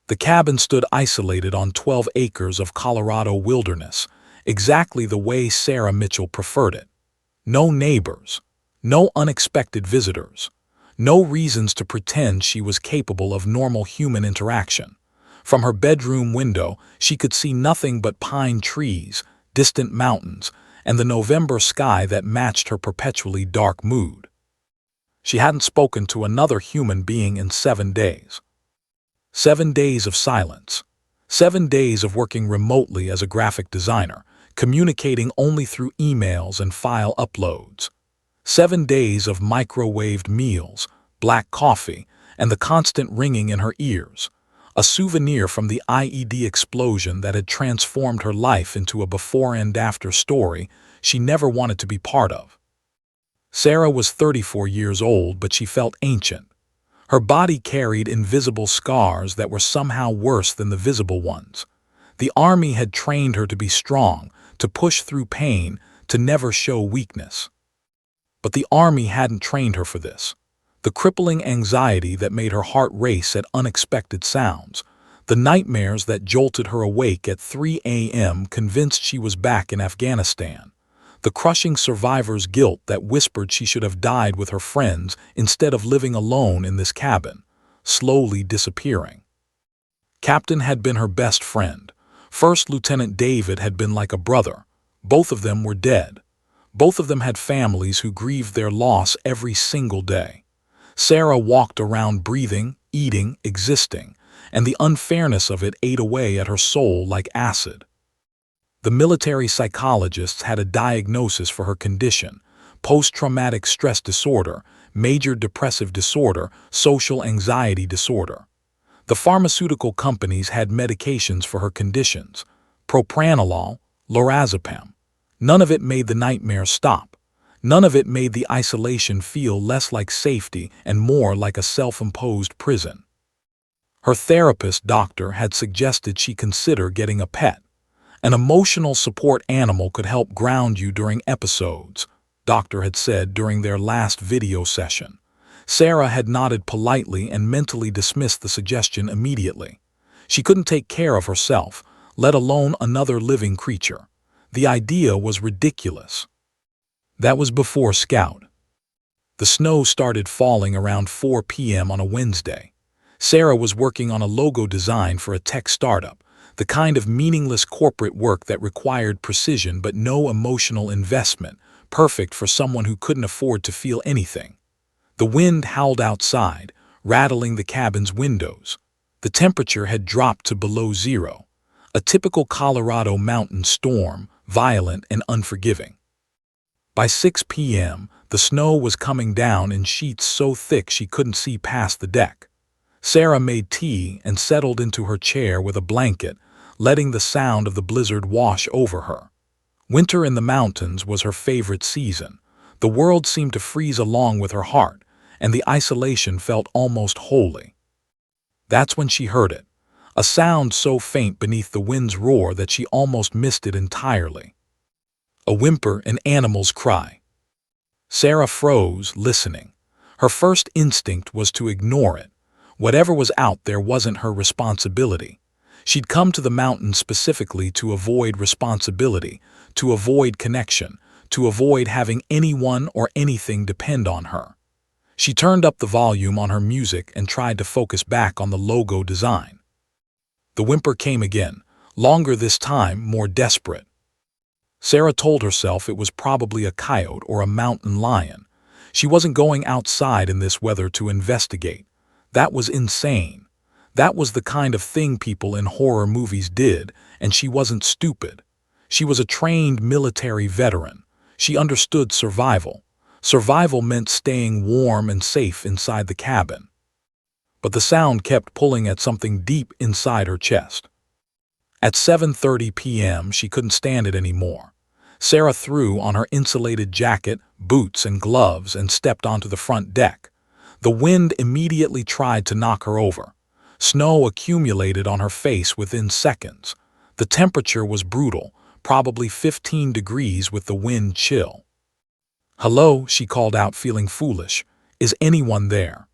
The cabin stood isolated on 12 acres of Colorado wilderness, exactly the way Sarah Mitchell preferred it. No neighbors, no unexpected visitors, no reasons to pretend she was capable of normal human interaction. From her bedroom window, she could see nothing but pine trees, distant mountains, and the November sky that matched her perpetually dark mood. She hadn't spoken to another human being in 7 days. 7 days of silence. 7 days of working remotely as a graphic designer, communicating only through emails and file uploads. 7 days of microwaved meals, black coffee, and the constant ringing in her ears, a souvenir from the IED explosion that had transformed her life into a before and after story she never wanted to be part of. Sarah was 34 years old, but she felt ancient. Her body carried invisible scars that were somehow worse than the visible ones. The army had trained her to be strong, to push through pain, to never show weakness. But the army hadn't trained her for this. The crippling anxiety that made her heart race at unexpected sounds, the nightmares that jolted her awake at 3 a.m. convinced she was back in Afghanistan, the crushing survivor's guilt that whispered she should have died with her friends instead of living alone in this cabin, slowly disappearing. Captain had been her best friend. First Lieutenant David had been like a brother. Both of them were dead. Both of them had families who grieved their loss every single day. Sarah walked around breathing, eating, existing, and the unfairness of it ate away at her soul like acid. The military psychologists had a diagnosis for her condition: post-traumatic stress disorder, major depressive disorder, social anxiety disorder. The pharmaceutical companies had medications for her conditions: propranolol, lorazepam. None of it made the nightmares stop. None of it made the isolation feel less like safety and more like a self-imposed prison. Her therapist doctor had suggested she consider getting a pet. An emotional support animal could help ground you during episodes, doctor had said during their last video session. Sarah had nodded politely and mentally dismissed the suggestion immediately. She couldn't take care of herself, let alone another living creature. The idea was ridiculous. That was before Scout. The snow started falling around 4 p.m. on a Wednesday. Sarah was working on a logo design for a tech startup, the kind of meaningless corporate work that required precision but no emotional investment, perfect for someone who couldn't afford to feel anything. The wind howled outside, rattling the cabin's windows. The temperature had dropped to below zero. A typical Colorado mountain storm, violent and unforgiving. By 6 p.m., the snow was coming down in sheets so thick she couldn't see past the deck. Sarah made tea and settled into her chair with a blanket, letting the sound of the blizzard wash over her. Winter in the mountains was her favorite season. The world seemed to freeze along with her heart, and the isolation felt almost holy. That's when she heard it, a sound so faint beneath the wind's roar that she almost missed it entirely. A whimper, an animal's cry. Sarah froze, listening. Her first instinct was to ignore it. Whatever was out there wasn't her responsibility. She'd come to the mountains specifically to avoid responsibility, to avoid connection, to avoid having anyone or anything depend on her. She turned up the volume on her music and tried to focus back on the logo design. The whimper came again, longer this time, more desperate. Sarah told herself it was probably a coyote or a mountain lion. She wasn't going outside in this weather to investigate. That was insane. That was the kind of thing people in horror movies did, and she wasn't stupid. She was a trained military veteran. She understood survival. Survival meant staying warm and safe inside the cabin. But the sound kept pulling at something deep inside her chest. At 7:30 p.m., she couldn't stand it anymore. Sarah threw on her insulated jacket, boots, and gloves and stepped onto the front deck. The wind immediately tried to knock her over. Snow accumulated on her face within seconds. The temperature was brutal, probably 15 degrees with the wind chill. "Hello," she called out, feeling foolish. "Is anyone there?"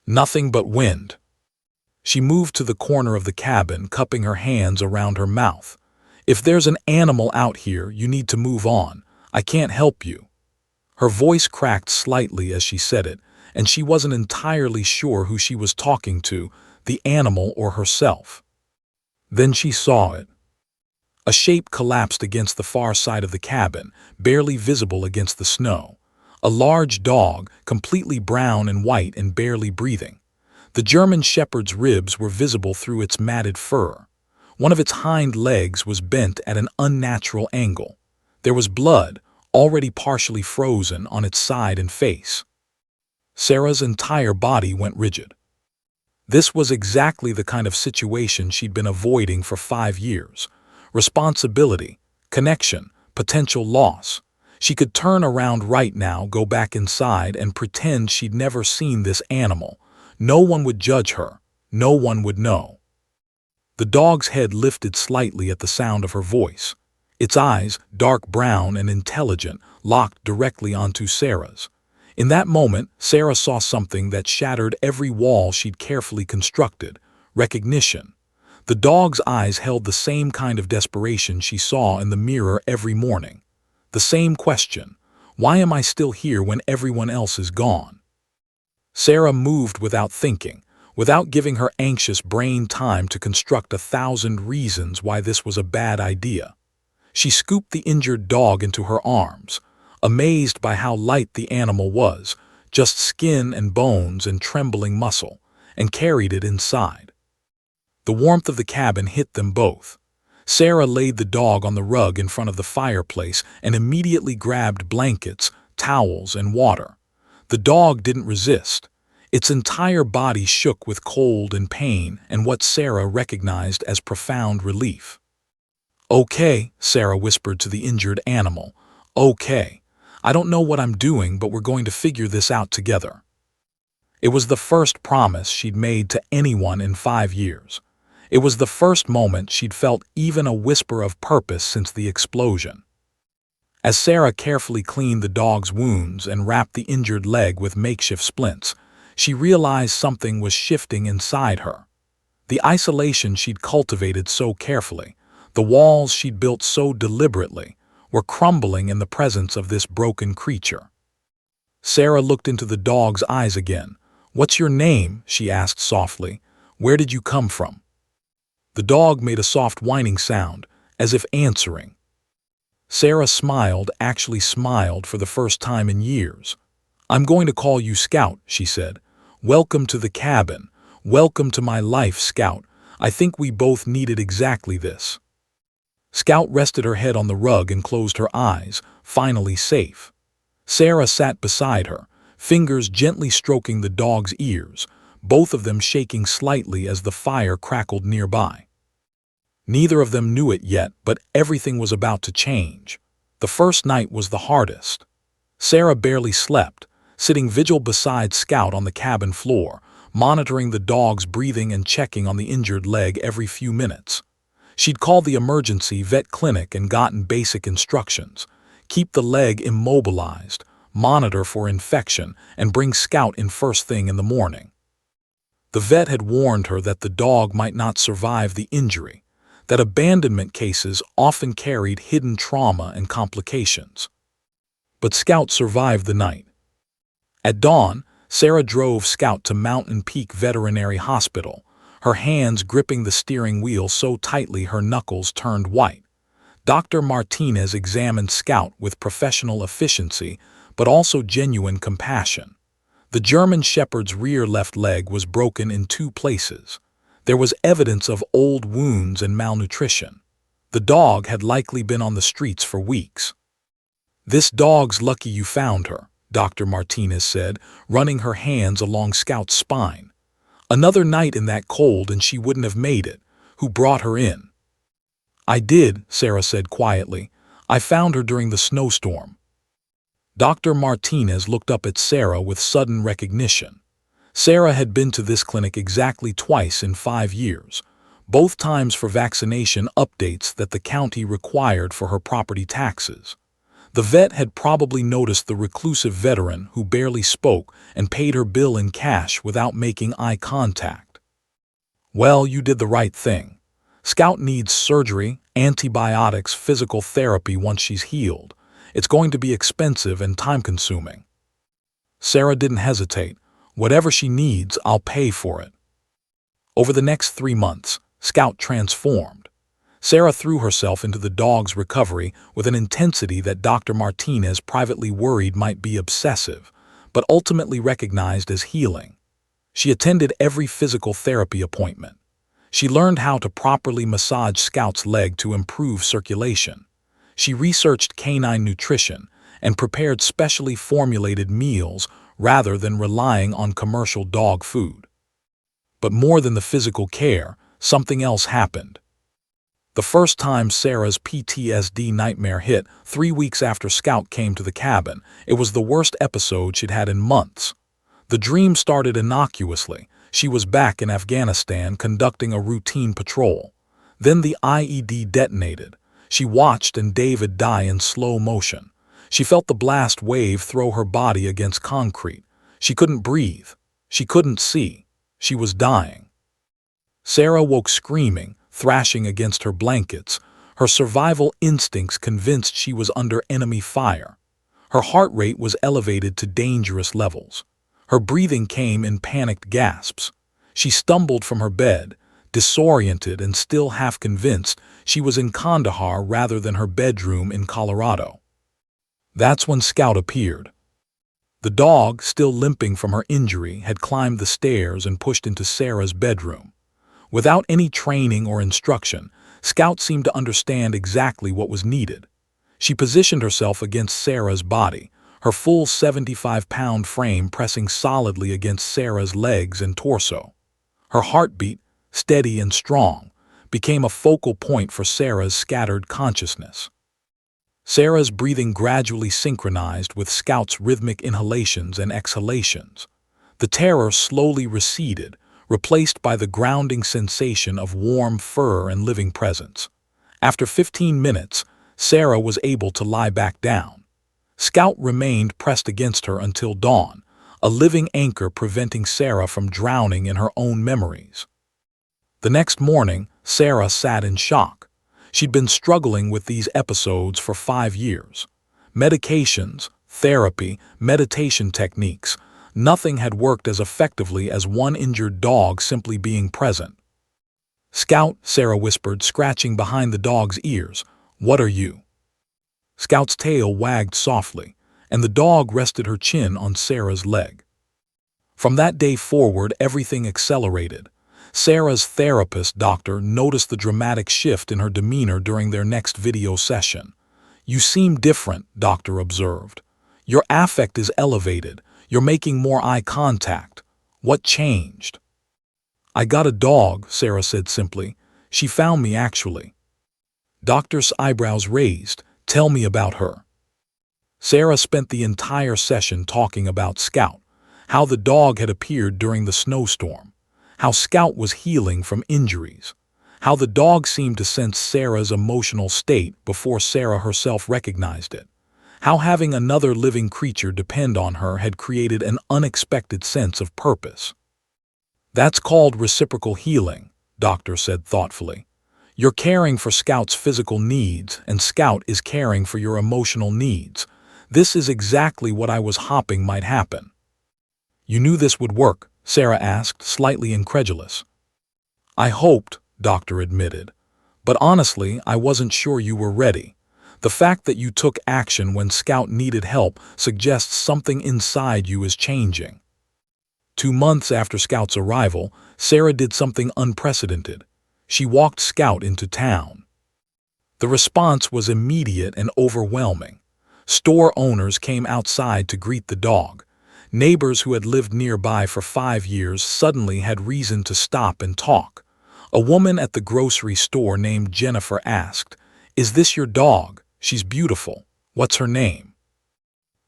Nothing but wind. She moved to the corner of the cabin, cupping her hands around her mouth. "If there's an animal out here, you need to move on. I can't help you." Her voice cracked slightly as she said it, and she wasn't entirely sure who she was talking to, the animal or herself. Then she saw it. A shape collapsed against the far side of the cabin, barely visible against the snow. A large dog, completely brown and white and barely breathing. The German shepherd's ribs were visible through its matted fur. One of its hind legs was bent at an unnatural angle. There was blood, already partially frozen, on its side and face. Sarah's entire body went rigid. This was exactly the kind of situation she'd been avoiding for 5 years. Responsibility, connection, potential loss. She could turn around right now, go back inside, and pretend she'd never seen this animal. No one would judge her. No one would know. The dog's head lifted slightly at the sound of her voice. Its eyes, dark brown and intelligent, locked directly onto Sarah's. In that moment, Sarah saw something that shattered every wall she'd carefully constructed: recognition. The dog's eyes held the same kind of desperation she saw in the mirror every morning. The same question: why am I still here when everyone else is gone? Sarah moved without thinking, without giving her anxious brain time to construct 1,000 reasons why this was a bad idea. She scooped the injured dog into her arms, amazed by how light the animal was, just skin and bones and trembling muscle, and carried it inside. The warmth of the cabin hit them both. Sarah laid the dog on the rug in front of the fireplace and immediately grabbed blankets, towels, and water. The dog didn't resist. Its entire body shook with cold and pain and what Sarah recognized as profound relief. "Okay," Sarah whispered to the injured animal. "Okay. I don't know what I'm doing, but we're going to figure this out together." It was the first promise she'd made to anyone in 5 years. It was the first moment she'd felt even a whisper of purpose since the explosion. As Sarah carefully cleaned the dog's wounds and wrapped the injured leg with makeshift splints, she realized something was shifting inside her. The isolation she'd cultivated so carefully, the walls she'd built so deliberately, were crumbling in the presence of this broken creature. Sarah looked into the dog's eyes again. "What's your name?" she asked softly. "Where did you come from?" The dog made a soft whining sound, as if answering. Sarah smiled, actually smiled for the first time in years. "I'm going to call you Scout," she said. "Welcome to the cabin. Welcome to my life, Scout. I think we both needed exactly this." Scout rested her head on the rug and closed her eyes, finally safe. Sarah sat beside her, fingers gently stroking the dog's ears, both of them shaking slightly as the fire crackled nearby. Neither of them knew it yet, but everything was about to change. The first night was the hardest. Sarah barely slept, sitting vigil beside Scout on the cabin floor, monitoring the dog's breathing and checking on the injured leg every few minutes. She'd called the emergency vet clinic and gotten basic instructions: keep the leg immobilized, monitor for infection, and bring Scout in first thing in the morning. The vet had warned her that the dog might not survive the injury, that abandonment cases often carried hidden trauma and complications. But Scout survived the night. At dawn, Sarah drove Scout to Mountain Peak Veterinary Hospital, her hands gripping the steering wheel so tightly her knuckles turned white. Dr. Martinez examined Scout with professional efficiency, but also genuine compassion. The German shepherd's rear left leg was broken in 2 places. There was evidence of old wounds and malnutrition. The dog had likely been on the streets for weeks. "This dog's lucky you found her," Dr. Martinez said, running her hands along Scout's spine. "Another night in that cold and she wouldn't have made it. Who brought her in?" "I did," Sarah said quietly. "I found her during the snowstorm." Dr. Martinez looked up at Sarah with sudden recognition. Sarah had been to this clinic exactly twice in 5 years, both times for vaccination updates that the county required for her property taxes. The vet had probably noticed the reclusive veteran who barely spoke and paid her bill in cash without making eye contact. Well, you did the right thing. Scout needs surgery, antibiotics, physical therapy once she's healed. It's going to be expensive and time-consuming. Sarah didn't hesitate. Whatever she needs, I'll pay for it. Over the next 3 months, Scout transformed. Sarah threw herself into the dog's recovery with an intensity that Dr. Martinez privately worried might be obsessive, but ultimately recognized as healing. She attended every physical therapy appointment. She learned how to properly massage Scout's leg to improve circulation. She researched canine nutrition and prepared specially formulated meals rather than relying on commercial dog food. But more than the physical care, something else happened. The first time Sarah's PTSD nightmare hit, 3 weeks after Scout came to the cabin, it was the worst episode she'd had in months. The dream started innocuously. She was back in Afghanistan conducting a routine patrol. Then the IED detonated. She watched and David die in slow motion. She felt the blast wave throw her body against concrete. She couldn't breathe. She couldn't see. She was dying. Sarah woke screaming, thrashing against her blankets, her survival instincts convinced she was under enemy fire. Her heart rate was elevated to dangerous levels. Her breathing came in panicked gasps. She stumbled from her bed, disoriented and still half convinced she was in Kandahar rather than her bedroom in Colorado. That's when Scout appeared. The dog, still limping from her injury, had climbed the stairs and pushed into Sarah's bedroom. Without any training or instruction, Scout seemed to understand exactly what was needed. She positioned herself against Sarah's body, her full 75-pound frame pressing solidly against Sarah's legs and torso. Her heartbeat, steady and strong, became a focal point for Sarah's scattered consciousness. Sarah's breathing gradually synchronized with Scout's rhythmic inhalations and exhalations. The terror slowly receded, replaced by the grounding sensation of warm fur and living presence. After 15 minutes, Sarah was able to lie back down. Scout remained pressed against her until dawn, a living anchor preventing Sarah from drowning in her own memories. The next morning, Sarah sat in shock. She'd been struggling with these episodes for 5 years. Medications, therapy, meditation techniques, nothing had worked as effectively as one injured dog simply being present. "Scout," Sarah whispered, scratching behind the dog's ears. "What are you?" Scout's tail wagged softly, and the dog rested her chin on Sarah's leg. From that day forward, everything accelerated. Sarah's therapist, doctor, noticed the dramatic shift in her demeanor during their next video session. "You seem different," doctor observed. "Your affect is elevated. You're making more eye contact. What changed?" "I got a dog," Sarah said simply. "She found me, actually." Doctor's eyebrows raised. "Tell me about her." Sarah spent the entire session talking about Scout, how the dog had appeared during the snowstorm, how Scout was healing from injuries, how the dog seemed to sense Sarah's emotional state before Sarah herself recognized it, how having another living creature depend on her had created an unexpected sense of purpose. "That's called reciprocal healing," doctor said thoughtfully. "You're caring for Scout's physical needs, and Scout is caring for your emotional needs. This is exactly what I was hoping might happen." "You knew this would work?" Sarah asked, slightly incredulous. "I hoped," doctor admitted. "But honestly, I wasn't sure you were ready. The fact that you took action when Scout needed help suggests something inside you is changing." 2 months after Scout's arrival, Sarah did something unprecedented. She walked Scout into town. The response was immediate and overwhelming. Store owners came outside to greet the dog. Neighbors who had lived nearby for 5 years suddenly had reason to stop and talk. A woman at the grocery store named Jennifer asked, "Is this your dog? She's beautiful. What's her name?"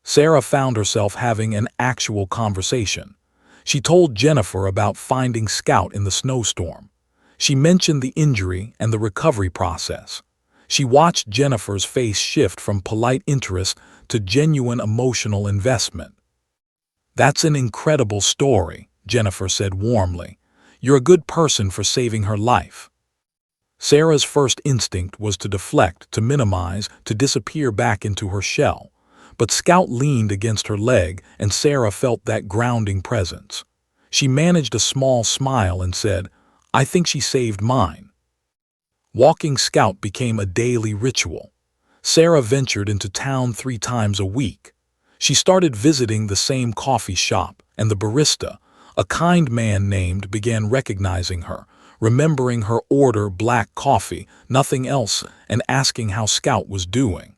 Sarah found herself having an actual conversation. She told Jennifer about finding Scout in the snowstorm. She mentioned the injury and the recovery process. She watched Jennifer's face shift from polite interest to genuine emotional investment. "That's an incredible story," Jennifer said warmly. You're a good person for saving her life." Sarah's first instinct was to deflect, to minimize, to disappear back into her shell. But Scout leaned against her leg, and Sarah felt that grounding presence. She managed a small smile and said, "I think she saved mine." Walking Scout became a daily ritual. Sarah ventured into town 3 times a week. She started visiting the same coffee shop, and the barista, a kind man named, began recognizing her, remembering her order: black coffee, nothing else, and asking how Scout was doing.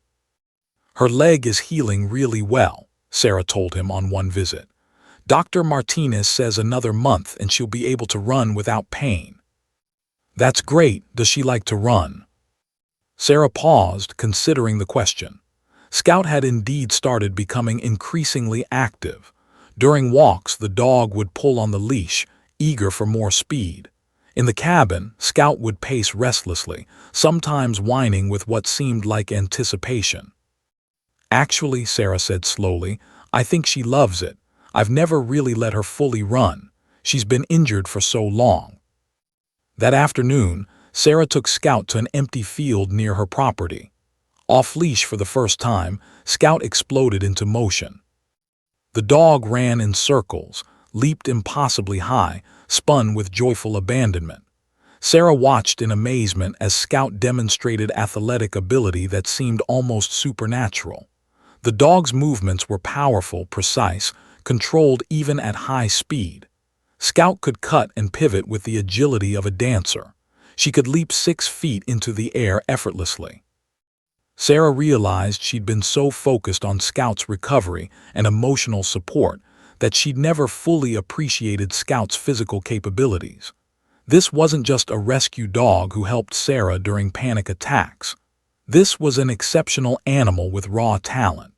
"Her leg is healing really well," Sarah told him on one visit. "Dr. Martinez says another month and she'll be able to run without pain." "That's great. Does she like to run?" Sarah paused, considering the question. Scout had indeed started becoming increasingly active. During walks, the dog would pull on the leash, eager for more speed. In the cabin, Scout would pace restlessly, sometimes whining with what seemed like anticipation. "Actually," Sarah said slowly, "I think she loves it. I've never really let her fully run. She's been injured for so long." That afternoon, Sarah took Scout to an empty field near her property. Off-leash for the first time, Scout exploded into motion. The dog ran in circles, leaped impossibly high, spun with joyful abandonment. Sarah watched in amazement as Scout demonstrated athletic ability that seemed almost supernatural. The dog's movements were powerful, precise, controlled even at high speed. Scout could cut and pivot with the agility of a dancer. She could leap 6 feet into the air effortlessly. Sarah realized she'd been so focused on Scout's recovery and emotional support that she'd never fully appreciated Scout's physical capabilities. This wasn't just a rescue dog who helped Sarah during panic attacks. This was an exceptional animal with raw talent.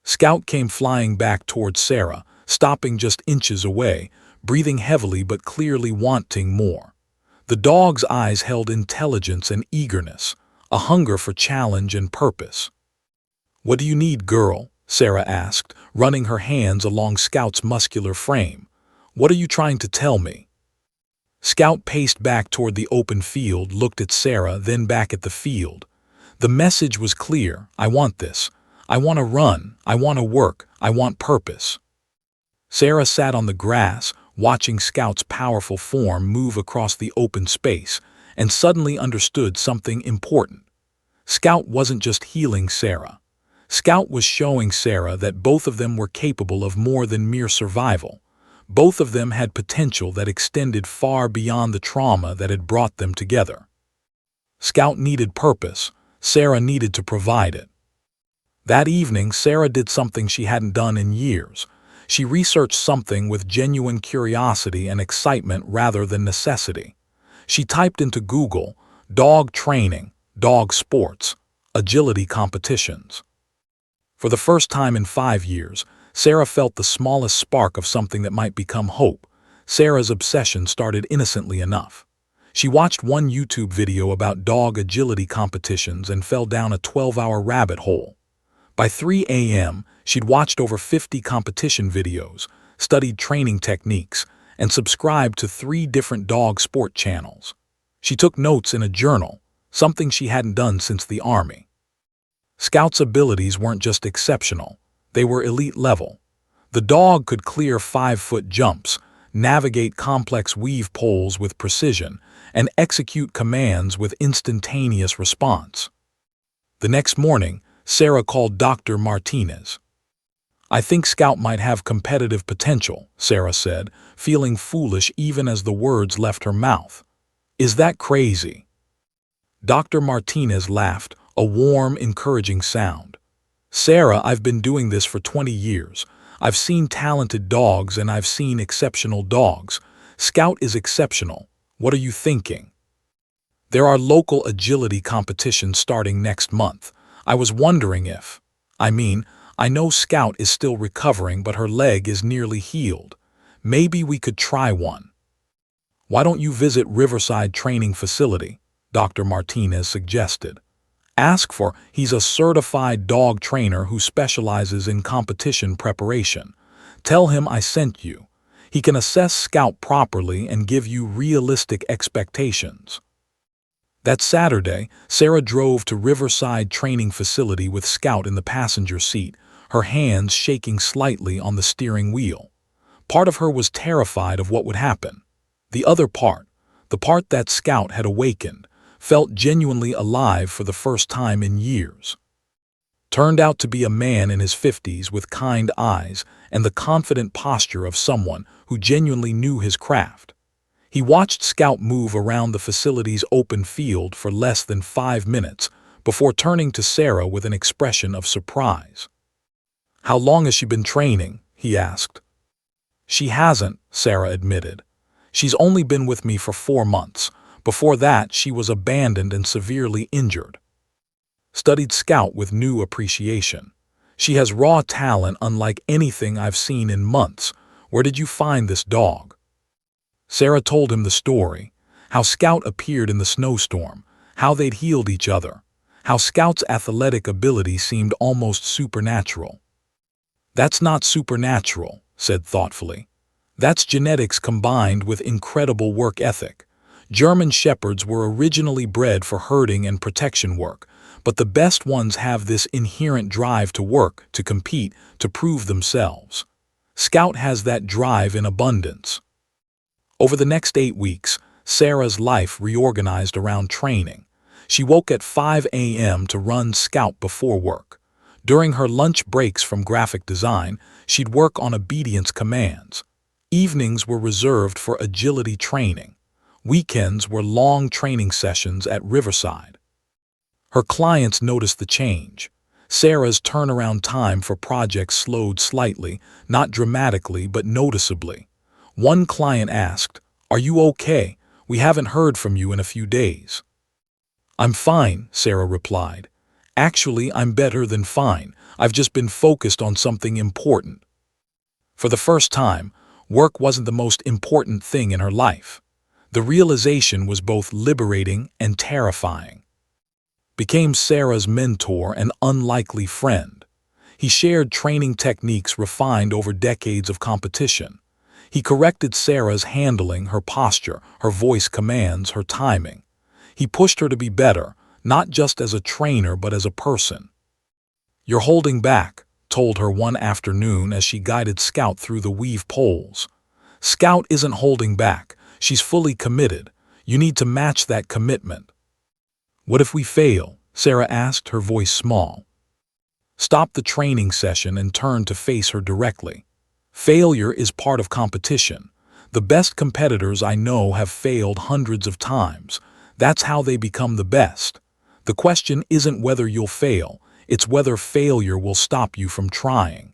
Scout came flying back towards Sarah, stopping just inches away, breathing heavily but clearly wanting more. The dog's eyes held intelligence and eagerness, a hunger for challenge and purpose. "What do you need, girl?" Sarah asked, running her hands along Scout's muscular frame. "What are you trying to tell me?" Scout paced back toward the open field, looked at Sarah, then back at the field. The message was clear: "I want this. I want to run. I want to work. I want purpose." Sarah sat on the grass, watching Scout's powerful form move across the open space, and suddenly understood something important. Scout wasn't just healing Sarah. Scout was showing Sarah that both of them were capable of more than mere survival. Both of them had potential that extended far beyond the trauma that had brought them together. Scout needed purpose. Sarah needed to provide it. That evening, Sarah did something she hadn't done in years. She researched something with genuine curiosity and excitement rather than necessity. She typed into Google, "dog training, dog sports, agility competitions." For the first time in 5 years, Sarah felt the smallest spark of something that might become hope. Sarah's obsession started innocently enough. She watched one YouTube video about dog agility competitions and fell down a 12-hour rabbit hole. By 3 a.m., she'd watched over 50 competition videos, studied training techniques, and subscribed to 3 different dog sport channels. She took notes in a journal, something she hadn't done since the Army. Scout's abilities weren't just exceptional, they were elite level. The dog could clear 5-foot jumps, navigate complex weave poles with precision, and execute commands with instantaneous response. The next morning, Sarah called Dr. Martinez. "I think Scout might have competitive potential," Sarah said, feeling foolish even as the words left her mouth. "Is that crazy?" Dr. Martinez laughed, a warm, encouraging sound. "Sarah, I've been doing this for 20 years. I've seen talented dogs and I've seen exceptional dogs. Scout is exceptional. What are you thinking? There are local agility competitions starting next month. I was wondering if, I know Scout is still recovering, but her leg is nearly healed. Maybe we could try one." "Why don't you visit Riverside Training Facility?" Dr. Martinez suggested. He's a certified dog trainer who specializes in competition preparation. Tell him I sent you. He can assess Scout properly and give you realistic expectations. That Saturday, Sarah drove to Riverside Training Facility with Scout in the passenger seat, her hands shaking slightly on the steering wheel. Part of her was terrified of what would happen. The other part, the part that Scout had awakened, felt genuinely alive for the first time in years. Turned out to be a man in his 50s with kind eyes and the confident posture of someone who genuinely knew his craft. He watched Scout move around the facility's open field for less than 5 minutes before turning to Sarah with an expression of surprise. "How long has she been training?" he asked. "She hasn't," Sarah admitted. "She's only been with me for 4 months. Before that, she was abandoned and severely injured." Studied Scout with new appreciation. "She has raw talent unlike anything I've seen in months. Where did you find this dog?" Sarah told him the story, how Scout appeared in the snowstorm, how they'd healed each other, how Scout's athletic ability seemed almost supernatural. "That's not supernatural," said thoughtfully. "That's genetics combined with incredible work ethic. German Shepherds were originally bred for herding and protection work, but the best ones have this inherent drive to work, to compete, to prove themselves. Scout has that drive in abundance." Over the next 8 weeks, Sarah's life reorganized around training. She woke at 5 a.m. to run Scout before work. During her lunch breaks from graphic design, she'd work on obedience commands. Evenings were reserved for agility training. Weekends were long training sessions at Riverside. Her clients noticed the change. Sarah's turnaround time for projects slowed slightly, not dramatically but noticeably. One client asked, "Are you okay? We haven't heard from you in a few days." "I'm fine," Sarah replied. "Actually, I'm better than fine. I've just been focused on something important." For the first time, work wasn't the most important thing in her life. The realization was both liberating and terrifying. Became Sarah's mentor and unlikely friend. He shared training techniques refined over decades of competition. He corrected Sarah's handling, her posture, her voice commands, her timing. He pushed her to be better, not just as a trainer but as a person. "You're holding back," told her one afternoon as she guided Scout through the weave poles. "Scout isn't holding back. She's fully committed. You need to match that commitment." "What if we fail?" Sarah asked, her voice small. Stopped the training session and turned to face her directly. "Failure is part of competition. The best competitors I know have failed hundreds of times. That's how they become the best. The question isn't whether you'll fail, it's whether failure will stop you from trying."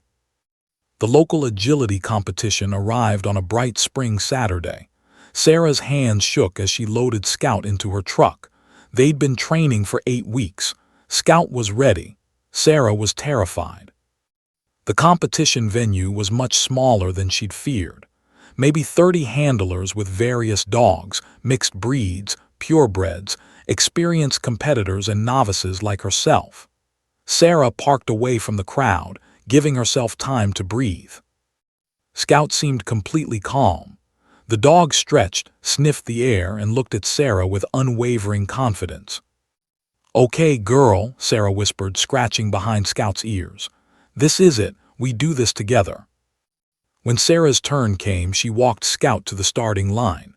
The local agility competition arrived on a bright spring Saturday. Sarah's hands shook as she loaded Scout into her truck. They'd been training for 8 weeks. Scout was ready. Sarah was terrified. The competition venue was much smaller than she'd feared. Maybe 30 handlers with various dogs, mixed breeds, purebreds, experienced competitors and novices like herself. Sarah parked away from the crowd, giving herself time to breathe. Scout seemed completely calm. The dog stretched, sniffed the air, and looked at Sarah with unwavering confidence. "Okay, girl," Sarah whispered, scratching behind Scout's ears. "This is it. We do this together." When Sarah's turn came, she walked Scout to the starting line.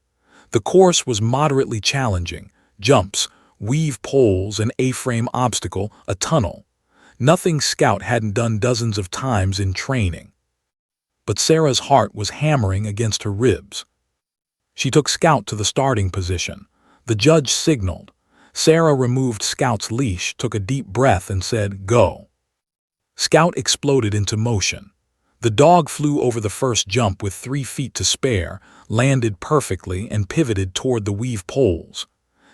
The course was moderately challenging: jumps, weave poles, an A-frame obstacle, a tunnel. Nothing Scout hadn't done dozens of times in training. But Sarah's heart was hammering against her ribs. She took Scout to the starting position. The judge signaled. Sarah removed Scout's leash, took a deep breath, and said, "Go." Scout exploded into motion. The dog flew over the first jump with 3 feet to spare, landed perfectly, and pivoted toward the weave poles.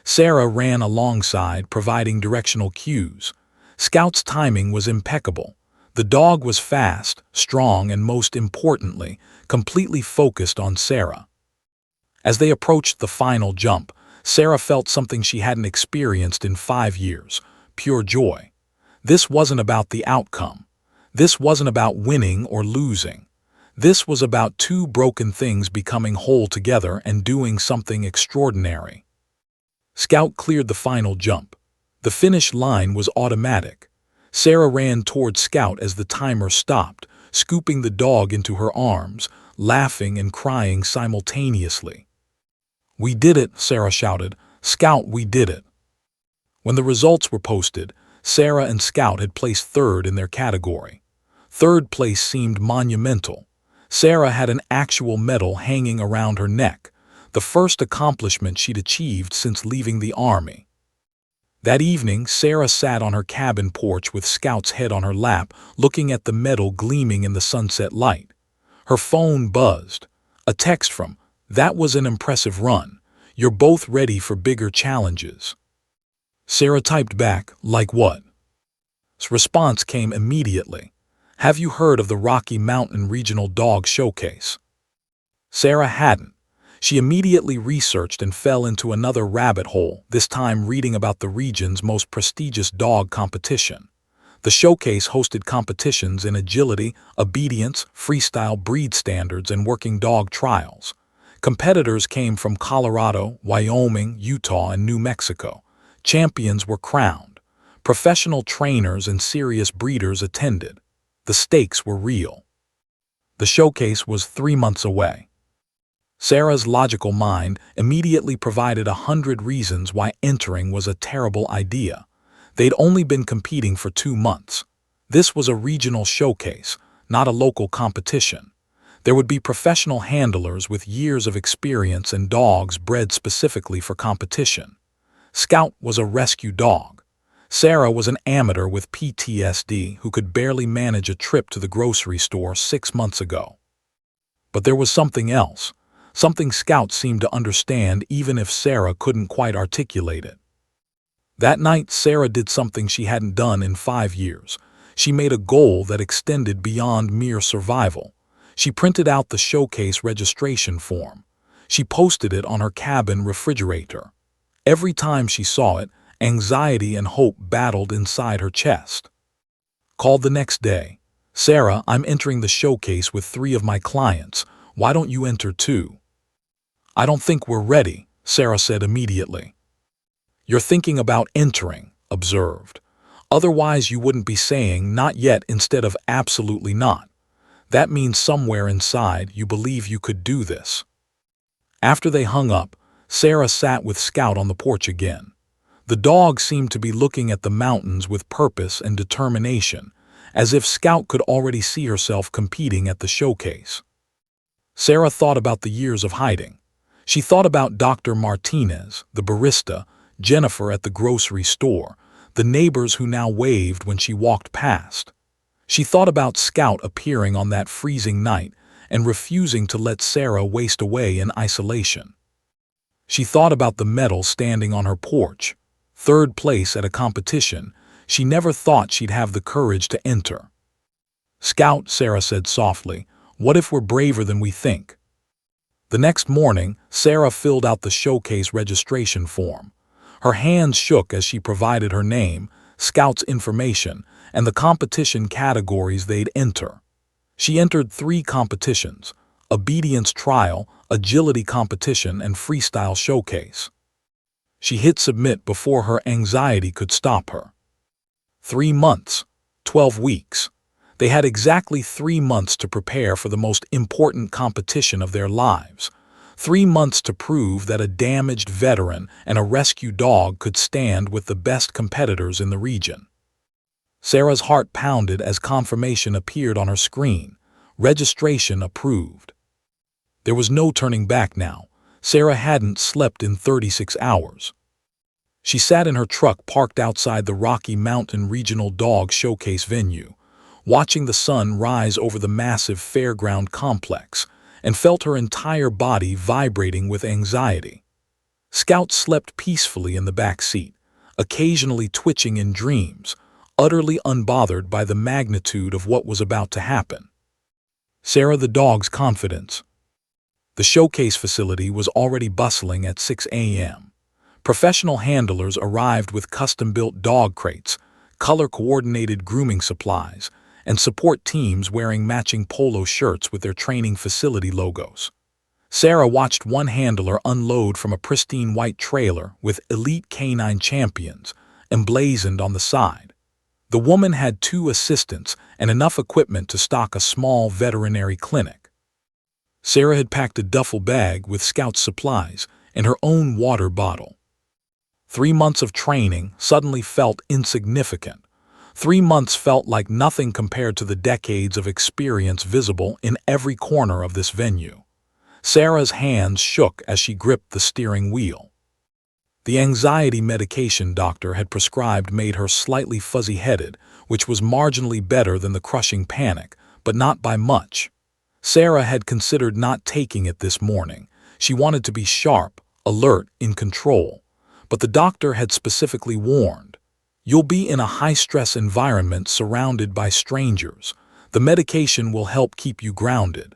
Sarah ran alongside, providing directional cues. Scout's timing was impeccable. The dog was fast, strong, and most importantly, completely focused on Sarah. As they approached the final jump, Sarah felt something she hadn't experienced in 5 years: pure joy. This wasn't about the outcome. This wasn't about winning or losing. This was about two broken things becoming whole together and doing something extraordinary. Scout cleared the final jump. The finish line was automatic. Sarah ran toward Scout as the timer stopped, scooping the dog into her arms, laughing and crying simultaneously. "We did it," Sarah shouted. "Scout, we did it." When the results were posted, Sarah and Scout had placed third in their category. Third place seemed monumental. Sarah had an actual medal hanging around her neck, the first accomplishment she'd achieved since leaving the Army. That evening, Sarah sat on her cabin porch with Scout's head on her lap, looking at the medal gleaming in the sunset light. Her phone buzzed. A text from, "That was an impressive run. You're both ready for bigger challenges." Sarah typed back, "Like what?" Response came immediately. "Have you heard of the Rocky Mountain Regional Dog Showcase?" Sarah hadn't. She immediately researched and fell into another rabbit hole, this time reading about the region's most prestigious dog competition. The showcase hosted competitions in agility, obedience, freestyle breed standards, and working dog trials. Competitors came from Colorado, Wyoming, Utah, and New Mexico. Champions were crowned. Professional trainers and serious breeders attended. The stakes were real. The showcase was 3 months away. Sarah's logical mind immediately provided 100 reasons why entering was a terrible idea. They'd only been competing for 2 months. This was a regional showcase, not a local competition. There would be professional handlers with years of experience and dogs bred specifically for competition. Scout was a rescue dog. Sarah was an amateur with PTSD who could barely manage a trip to the grocery store 6 months ago. But there was something else. Something Scout seemed to understand even if Sarah couldn't quite articulate it. That night, Sarah did something she hadn't done in 5 years. She made a goal that extended beyond mere survival. She printed out the showcase registration form. She posted it on her cabin refrigerator. Every time she saw it, anxiety and hope battled inside her chest. Called the next day. "Sarah, I'm entering the showcase with 3 of my clients. Why don't you enter too?" "I don't think we're ready," Sarah said immediately. "You're thinking about entering," observed. "Otherwise you wouldn't be saying not yet instead of absolutely not. That means somewhere inside you believe you could do this." After they hung up, Sarah sat with Scout on the porch again. The dog seemed to be looking at the mountains with purpose and determination, as if Scout could already see herself competing at the showcase. Sarah thought about the years of hiding. She thought about Dr. Martinez, the barista, Jennifer at the grocery store, the neighbors who now waved when she walked past. She thought about Scout appearing on that freezing night and refusing to let Sarah waste away in isolation. She thought about the medal standing on her porch, 3rd place at a competition she never thought she'd have the courage to enter. "Scout," Sarah said softly, "what if we're braver than we think?" The next morning, Sarah filled out the showcase registration form. Her hands shook as she provided her name, Scout's information, and the competition categories they'd enter. She entered 3 competitions: obedience trial, agility competition, and freestyle showcase. She hit submit before her anxiety could stop her. 3 months, 12 weeks. They had exactly 3 months to prepare for the most important competition of their lives. 3 months to prove that a damaged veteran and a rescue dog could stand with the best competitors in the region. Sarah's heart pounded as confirmation appeared on her screen. Registration approved. There was no turning back now. Sarah hadn't slept in 36 hours. She sat in her truck parked outside the Rocky Mountain Regional Dog Showcase venue, watching the sun rise over the massive fairground complex, and felt her entire body vibrating with anxiety. Scout slept peacefully in the back seat, occasionally twitching in dreams, utterly unbothered by the magnitude of what was about to happen. Sarah the dog's confidence. The showcase facility was already bustling at 6 a.m. Professional handlers arrived with custom-built dog crates, color-coordinated grooming supplies, and support teams wearing matching polo shirts with their training facility logos. Sarah watched one handler unload from a pristine white trailer with Elite Canine Champions emblazoned on the side. The woman had 2 assistants and enough equipment to stock a small veterinary clinic. Sarah had packed a duffel bag with Scout's supplies and her own water bottle. 3 months of training suddenly felt insignificant. 3 months felt like nothing compared to the decades of experience visible in every corner of this venue. Sarah's hands shook as she gripped the steering wheel. The anxiety medication doctor had prescribed made her slightly fuzzy-headed, which was marginally better than the crushing panic, but not by much. Sarah had considered not taking it this morning. She wanted to be sharp, alert, in control. But the doctor had specifically warned, "You'll be in a high-stress environment surrounded by strangers. The medication will help keep you grounded."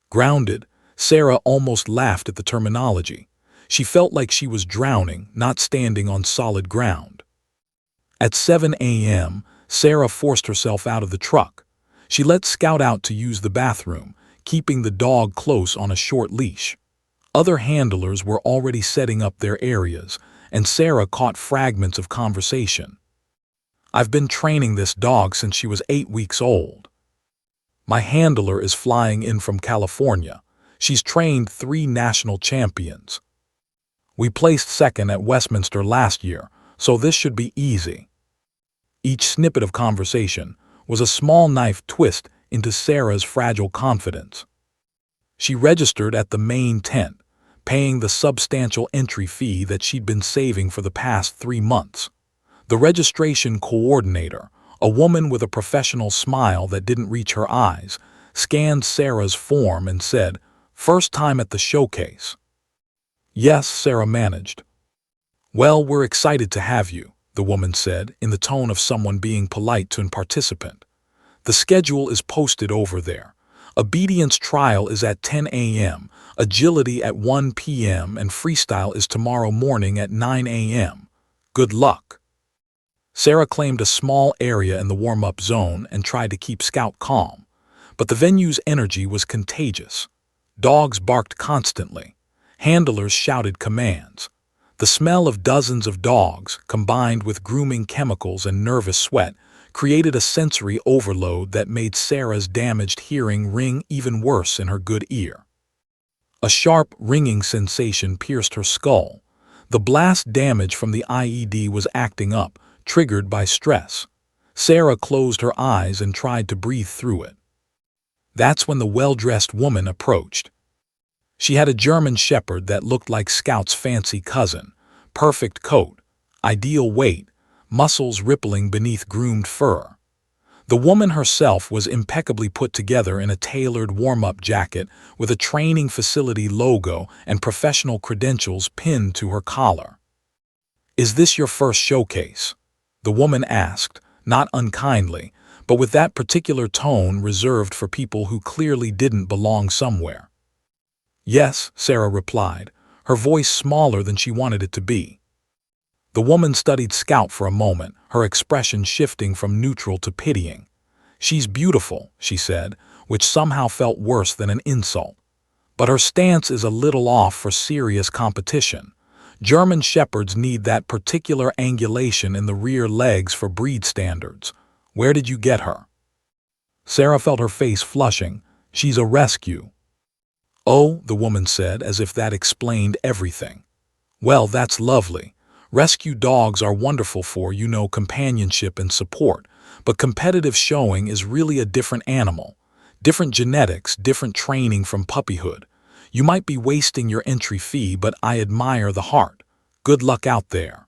Grounded? Sarah almost laughed at the terminology. She felt like she was drowning, not standing on solid ground. At 7 a.m., Sarah forced herself out of the truck. She let Scout out to use the bathroom, keeping the dog close on a short leash. Other handlers were already setting up their areas, and Sarah caught fragments of conversation. "I've been training this dog since she was 8 weeks old. My handler is flying in from California. She's trained 3 national champions. We placed second at Westminster last year, so this should be easy." Each snippet of conversation was a small knife twist into Sarah's fragile confidence. She registered at the main tent, paying the substantial entry fee that she'd been saving for the past 3 months. The registration coordinator, a woman with a professional smile that didn't reach her eyes, scanned Sarah's form and said, "First time at the showcase." "Yes," Sarah managed. "Well, we're excited to have you," the woman said, in the tone of someone being polite to a participant. "The schedule is posted over there. Obedience trial is at 10 a.m., agility at 1 p.m., and freestyle is tomorrow morning at 9 a.m. Good luck." Sarah claimed a small area in the warm-up zone and tried to keep Scout calm. But the venue's energy was contagious. Dogs barked constantly. Handlers shouted commands. The smell of dozens of dogs, combined with grooming chemicals and nervous sweat, created a sensory overload that made Sarah's damaged hearing ring even worse in her good ear. A sharp, ringing sensation pierced her skull. The blast damage from the IED was acting up, triggered by stress. Sarah closed her eyes and tried to breathe through it. That's when the well-dressed woman approached. She had a German Shepherd that looked like Scout's fancy cousin. Perfect coat, ideal weight, muscles rippling beneath groomed fur. The woman herself was impeccably put together in a tailored warm-up jacket with a training facility logo and professional credentials pinned to her collar. "Is this your first showcase?" the woman asked, not unkindly, but with that particular tone reserved for people who clearly didn't belong somewhere. "Yes," Sarah replied, her voice smaller than she wanted it to be. The woman studied Scout for a moment, her expression shifting from neutral to pitying. "She's beautiful," she said, which somehow felt worse than an insult. "But her stance is a little off for serious competition. German Shepherds need that particular angulation in the rear legs for breed standards. Where did you get her?" Sarah felt her face flushing. "She's a rescue." "Oh," the woman said, as if that explained everything. "Well, that's lovely. Rescue dogs are wonderful for, companionship and support, but competitive showing is really a different animal. Different genetics, different training from puppyhood. You might be wasting your entry fee, but I admire the heart. Good luck out there."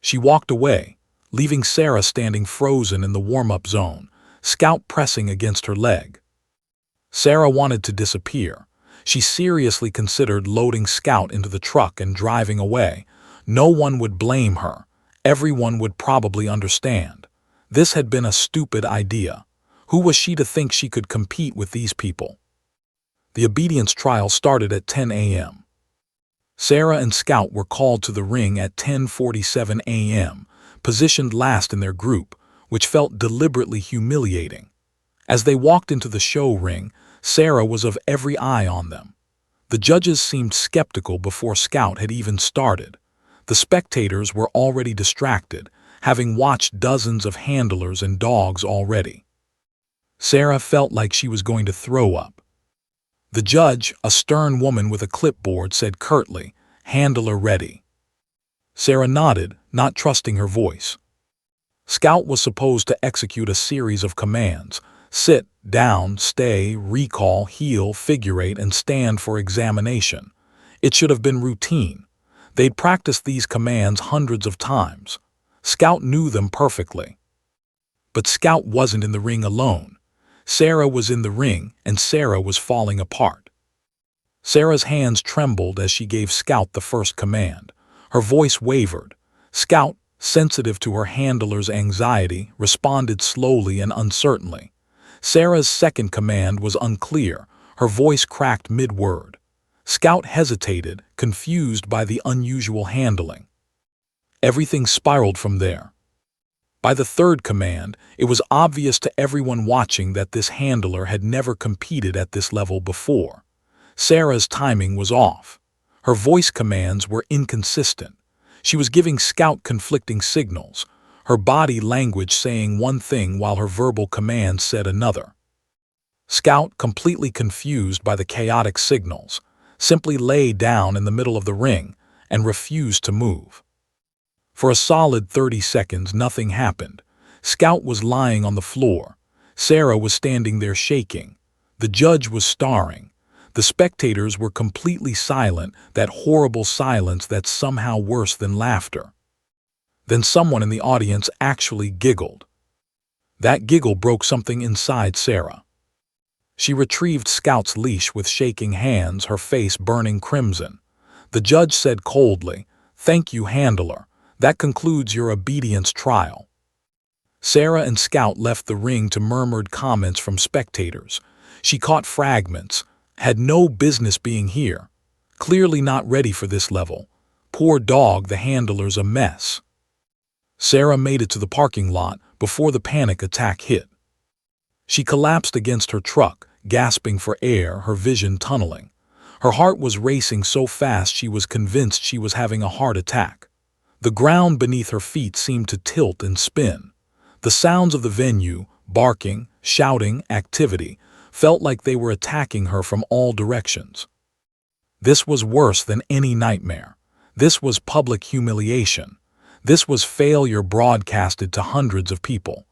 She walked away, leaving Sarah standing frozen in the warm-up zone, Scout pressing against her leg. Sarah wanted to disappear. She seriously considered loading Scout into the truck and driving away. No one would blame her. Everyone would probably understand. This had been a stupid idea. Who was she to think she could compete with these people? The obedience trial started at 10 a.m. Sarah and Scout were called to the ring at 10:47 a.m., positioned last in their group, which felt deliberately humiliating. As they walked into the show ring, Sarah was of every eye on them. The judges seemed skeptical before Scout had even started. The spectators were already distracted, having watched dozens of handlers and dogs already. Sarah felt like she was going to throw up. The judge, a stern woman with a clipboard, said curtly, "Handler ready." Sarah nodded, not trusting her voice. Scout was supposed to execute a series of commands: sit, down, stay, recall, heel, figure eight, and stand for examination. It should have been routine. They'd practiced these commands hundreds of times. Scout knew them perfectly. But Scout wasn't in the ring alone. Sarah was in the ring, and Sarah was falling apart. Sarah's hands trembled as she gave Scout the first command. Her voice wavered. Scout, sensitive to her handler's anxiety, responded slowly and uncertainly. Sarah's second command was unclear. Her voice cracked mid-word. Scout hesitated, confused by the unusual handling. Everything spiraled from there. By the third command, it was obvious to everyone watching that this handler had never competed at this level before. Sarah's timing was off. Her voice commands were inconsistent. She was giving Scout conflicting signals, her body language saying one thing while her verbal commands said another. Scout, completely confused by the chaotic signals, simply lay down in the middle of the ring and refused to move. For a solid 30 seconds, nothing happened. Scout was lying on the floor. Sarah was standing there shaking. The judge was staring. The spectators were completely silent, that horrible silence that's somehow worse than laughter. Then someone in the audience actually giggled. That giggle broke something inside Sarah. She retrieved Scout's leash with shaking hands, her face burning crimson. The judge said coldly, "Thank you, handler. That concludes your obedience trial." Sarah and Scout left the ring to murmured comments from spectators. She caught fragments. "Had no business being here. Clearly not ready for this level. Poor dog, the handler's a mess." Sarah made it to the parking lot before the panic attack hit. She collapsed against her truck, gasping for air, her vision tunneling. Her heart was racing so fast she was convinced she was having a heart attack. The ground beneath her feet seemed to tilt and spin. The sounds of the venue, barking, shouting, activity, felt like they were attacking her from all directions. This was worse than any nightmare. This was public humiliation. This was failure broadcasted to hundreds of people.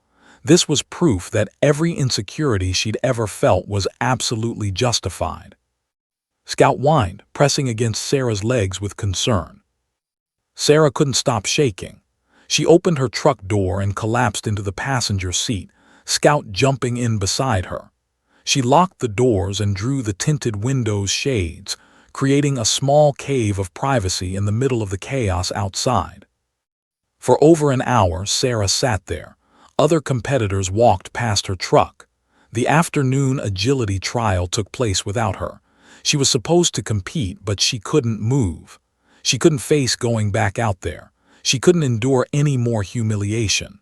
This was proof that every insecurity she'd ever felt was absolutely justified. Scout whined, pressing against Sarah's legs with concern. Sarah couldn't stop shaking. She opened her truck door and collapsed into the passenger seat, Scout jumping in beside her. She locked the doors and drew the tinted windows' shades, creating a small cave of privacy in the middle of the chaos outside. For over an hour, Sarah sat there. Other competitors walked past her truck. The afternoon agility trial took place without her. She was supposed to compete, but she couldn't move. She couldn't face going back out there. She couldn't endure any more humiliation.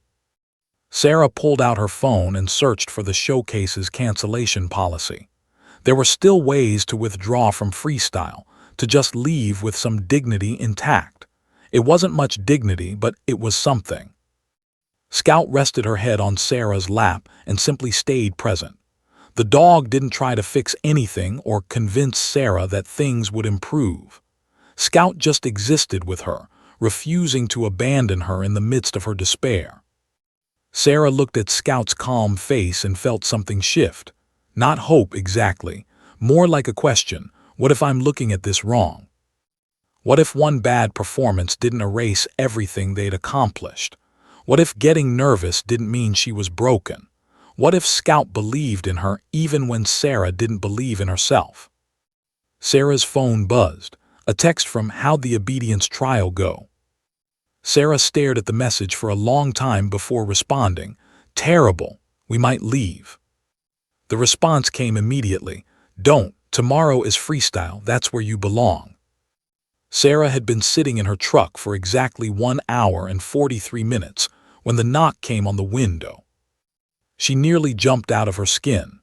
Sarah pulled out her phone and searched for the showcase's cancellation policy. There were still ways to withdraw from freestyle, to just leave with some dignity intact. It wasn't much dignity, but it was something. Scout rested her head on Sarah's lap and simply stayed present. The dog didn't try to fix anything or convince Sarah that things would improve. Scout just existed with her, refusing to abandon her in the midst of her despair. Sarah looked at Scout's calm face and felt something shift. Not hope exactly, more like a question: what if I'm looking at this wrong? What if one bad performance didn't erase everything they'd accomplished? What if getting nervous didn't mean she was broken? What if Scout believed in her even when Sarah didn't believe in herself? Sarah's phone buzzed. A text from "How'd the obedience trial go?" Sarah stared at the message for a long time before responding. "Terrible. We might leave." The response came immediately. "Don't. Tomorrow is freestyle. That's where you belong." Sarah had been sitting in her truck for exactly 1 hour and 43 minutes, when the knock came on the window. She nearly jumped out of her skin.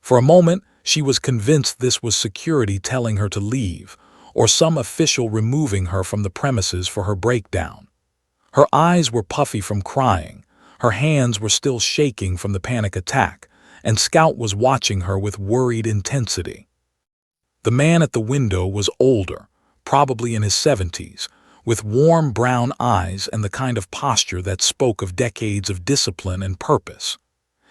For a moment, she was convinced this was security telling her to leave, or some official removing her from the premises for her breakdown. Her eyes were puffy from crying, her hands were still shaking from the panic attack, and Scout was watching her with worried intensity. The man at the window was older, probably in his 70s, with warm brown eyes and the kind of posture that spoke of decades of discipline and purpose.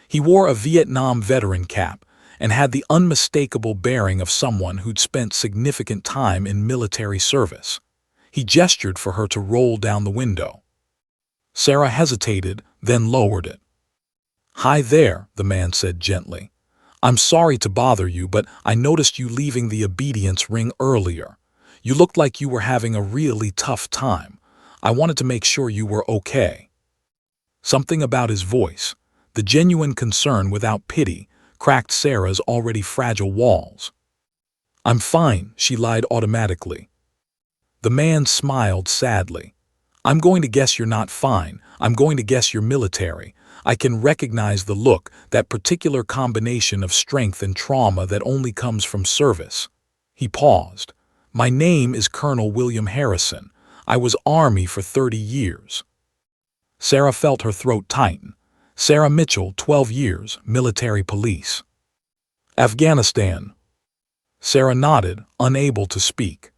He wore a Vietnam veteran cap and had the unmistakable bearing of someone who'd spent significant time in military service. He gestured for her to roll down the window. Sarah hesitated, then lowered it. "Hi there," the man said gently. "I'm sorry to bother you, but I noticed you leaving the obedience ring earlier. You looked like you were having a really tough time. I wanted to make sure you were okay." Something about his voice, the genuine concern without pity, cracked Sarah's already fragile walls. "I'm fine," she lied automatically. The man smiled sadly. "I'm going to guess you're not fine. I'm going to guess you're military. I can recognize the look, that particular combination of strength and trauma that only comes from service." He paused. "My name is Colonel William Harrison. I was Army for 30 years. Sarah felt her throat tighten. Sarah Mitchell, 12 years, military police. "Afghanistan." Sarah nodded, unable to speak.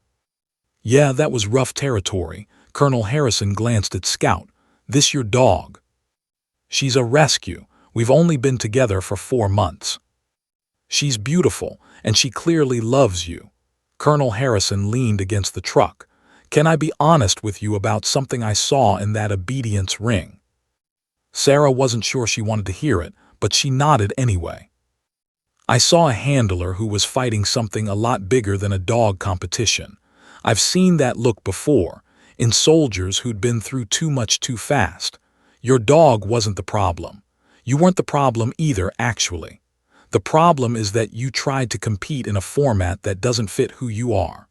"Yeah, that was rough territory." Colonel Harrison glanced at Scout. "This your dog?" "She's a rescue. We've only been together for 4 months." "She's beautiful, and she clearly loves you." Colonel Harrison leaned against the truck. "Can I be honest with you about something I saw in that obedience ring?" Sarah wasn't sure she wanted to hear it, but she nodded anyway. "I saw a handler who was fighting something a lot bigger than a dog competition. I've seen that look before, in soldiers who'd been through too much too fast. Your dog wasn't the problem. You weren't the problem either, actually. The problem is that you tried to compete in a format that doesn't fit who you are."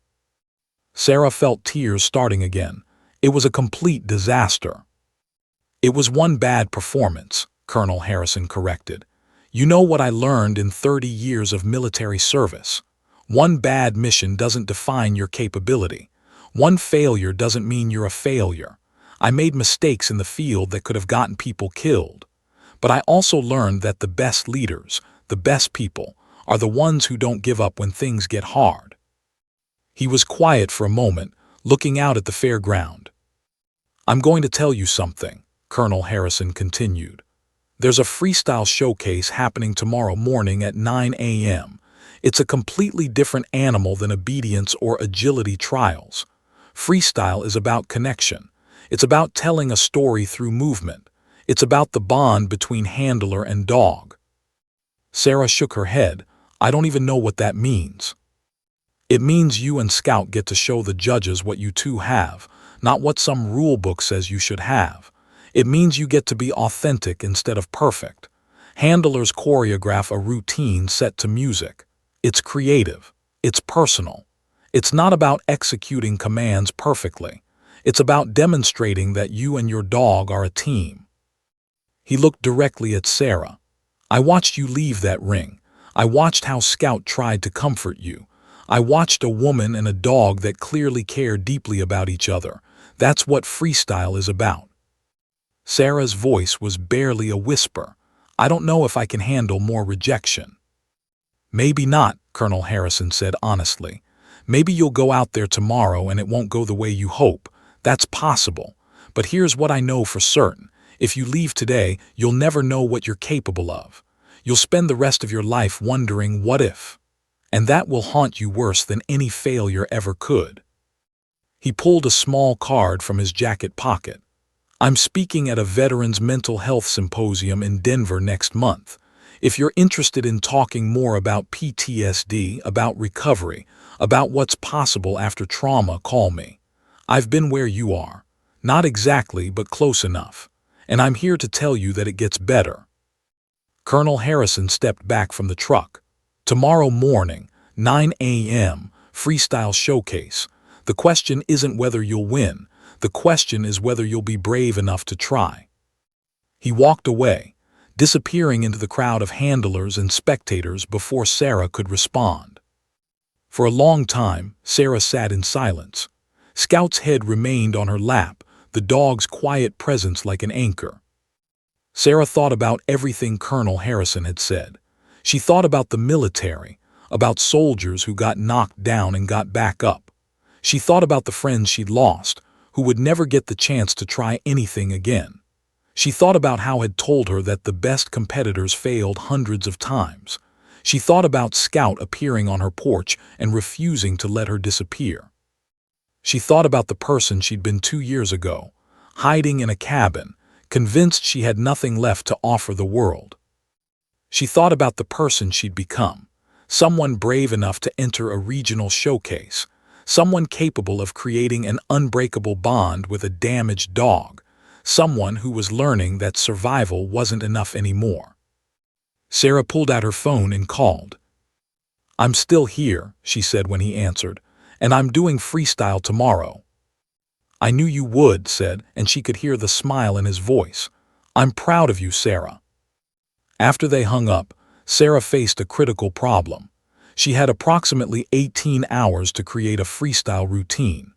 Sarah felt tears starting again. It was a complete disaster. "It was one bad performance," Colonel Harrison corrected. "You know what I learned in 30 years of military service. One bad mission doesn't define your capability. One failure doesn't mean you're a failure. I made mistakes in the field that could have gotten people killed. But I also learned that the best leaders, the best people, are the ones who don't give up when things get hard." He was quiet for a moment, looking out at the fairground. "I'm going to tell you something," Colonel Harrison continued. "There's a freestyle showcase happening tomorrow morning at 9 a.m. It's a completely different animal than obedience or agility trials. Freestyle is about connection. It's about telling a story through movement. It's about the bond between handler and dog." Sarah shook her head. "I don't even know what that means." "It means you and Scout get to show the judges what you two have, not what some rule book says you should have. It means you get to be authentic instead of perfect. Handlers choreograph a routine set to music. It's creative. It's personal. It's not about executing commands perfectly. It's about demonstrating that you and your dog are a team." He looked directly at Sarah. "I watched you leave that ring. I watched how Scout tried to comfort you. I watched a woman and a dog that clearly care deeply about each other. That's what freestyle is about." Sarah's voice was barely a whisper. "I don't know if I can handle more rejection." "Maybe not," Colonel Harrison said honestly. "Maybe you'll go out there tomorrow and it won't go the way you hope. That's possible. But here's what I know for certain. If you leave today, you'll never know what you're capable of. You'll spend the rest of your life wondering what if. And that will haunt you worse than any failure ever could." He pulled a small card from his jacket pocket. "I'm speaking at a Veterans Mental Health Symposium in Denver next month. If you're interested in talking more about PTSD, about recovery, about what's possible after trauma, call me. I've been where you are. Not exactly, but close enough. And I'm here to tell you that it gets better." Colonel Harrison stepped back from the truck. "Tomorrow morning, 9 a.m., freestyle showcase. The question isn't whether you'll win. The question is whether you'll be brave enough to try." He walked away, disappearing into the crowd of handlers and spectators before Sarah could respond. For a long time, Sarah sat in silence. Scout's head remained on her lap, the dog's quiet presence like an anchor. Sarah thought about everything Colonel Harrison had said. She thought about the military, about soldiers who got knocked down and got back up. She thought about the friends she'd lost, who would never get the chance to try anything again. She thought about how had told her that the best competitors failed hundreds of times. She thought about Scout appearing on her porch and refusing to let her disappear. She thought about the person she'd been 2 years ago, hiding in a cabin, convinced she had nothing left to offer the world. She thought about the person she'd become, someone brave enough to enter a regional showcase, someone capable of creating an unbreakable bond with a damaged dog, someone who was learning that survival wasn't enough anymore. Sarah pulled out her phone and called. "I'm still here," she said when he answered, "and I'm doing freestyle tomorrow." "I knew you would," said, and she could hear the smile in his voice. "I'm proud of you, Sarah." After they hung up, Sarah faced a critical problem. She had approximately 18 hours to create a freestyle routine.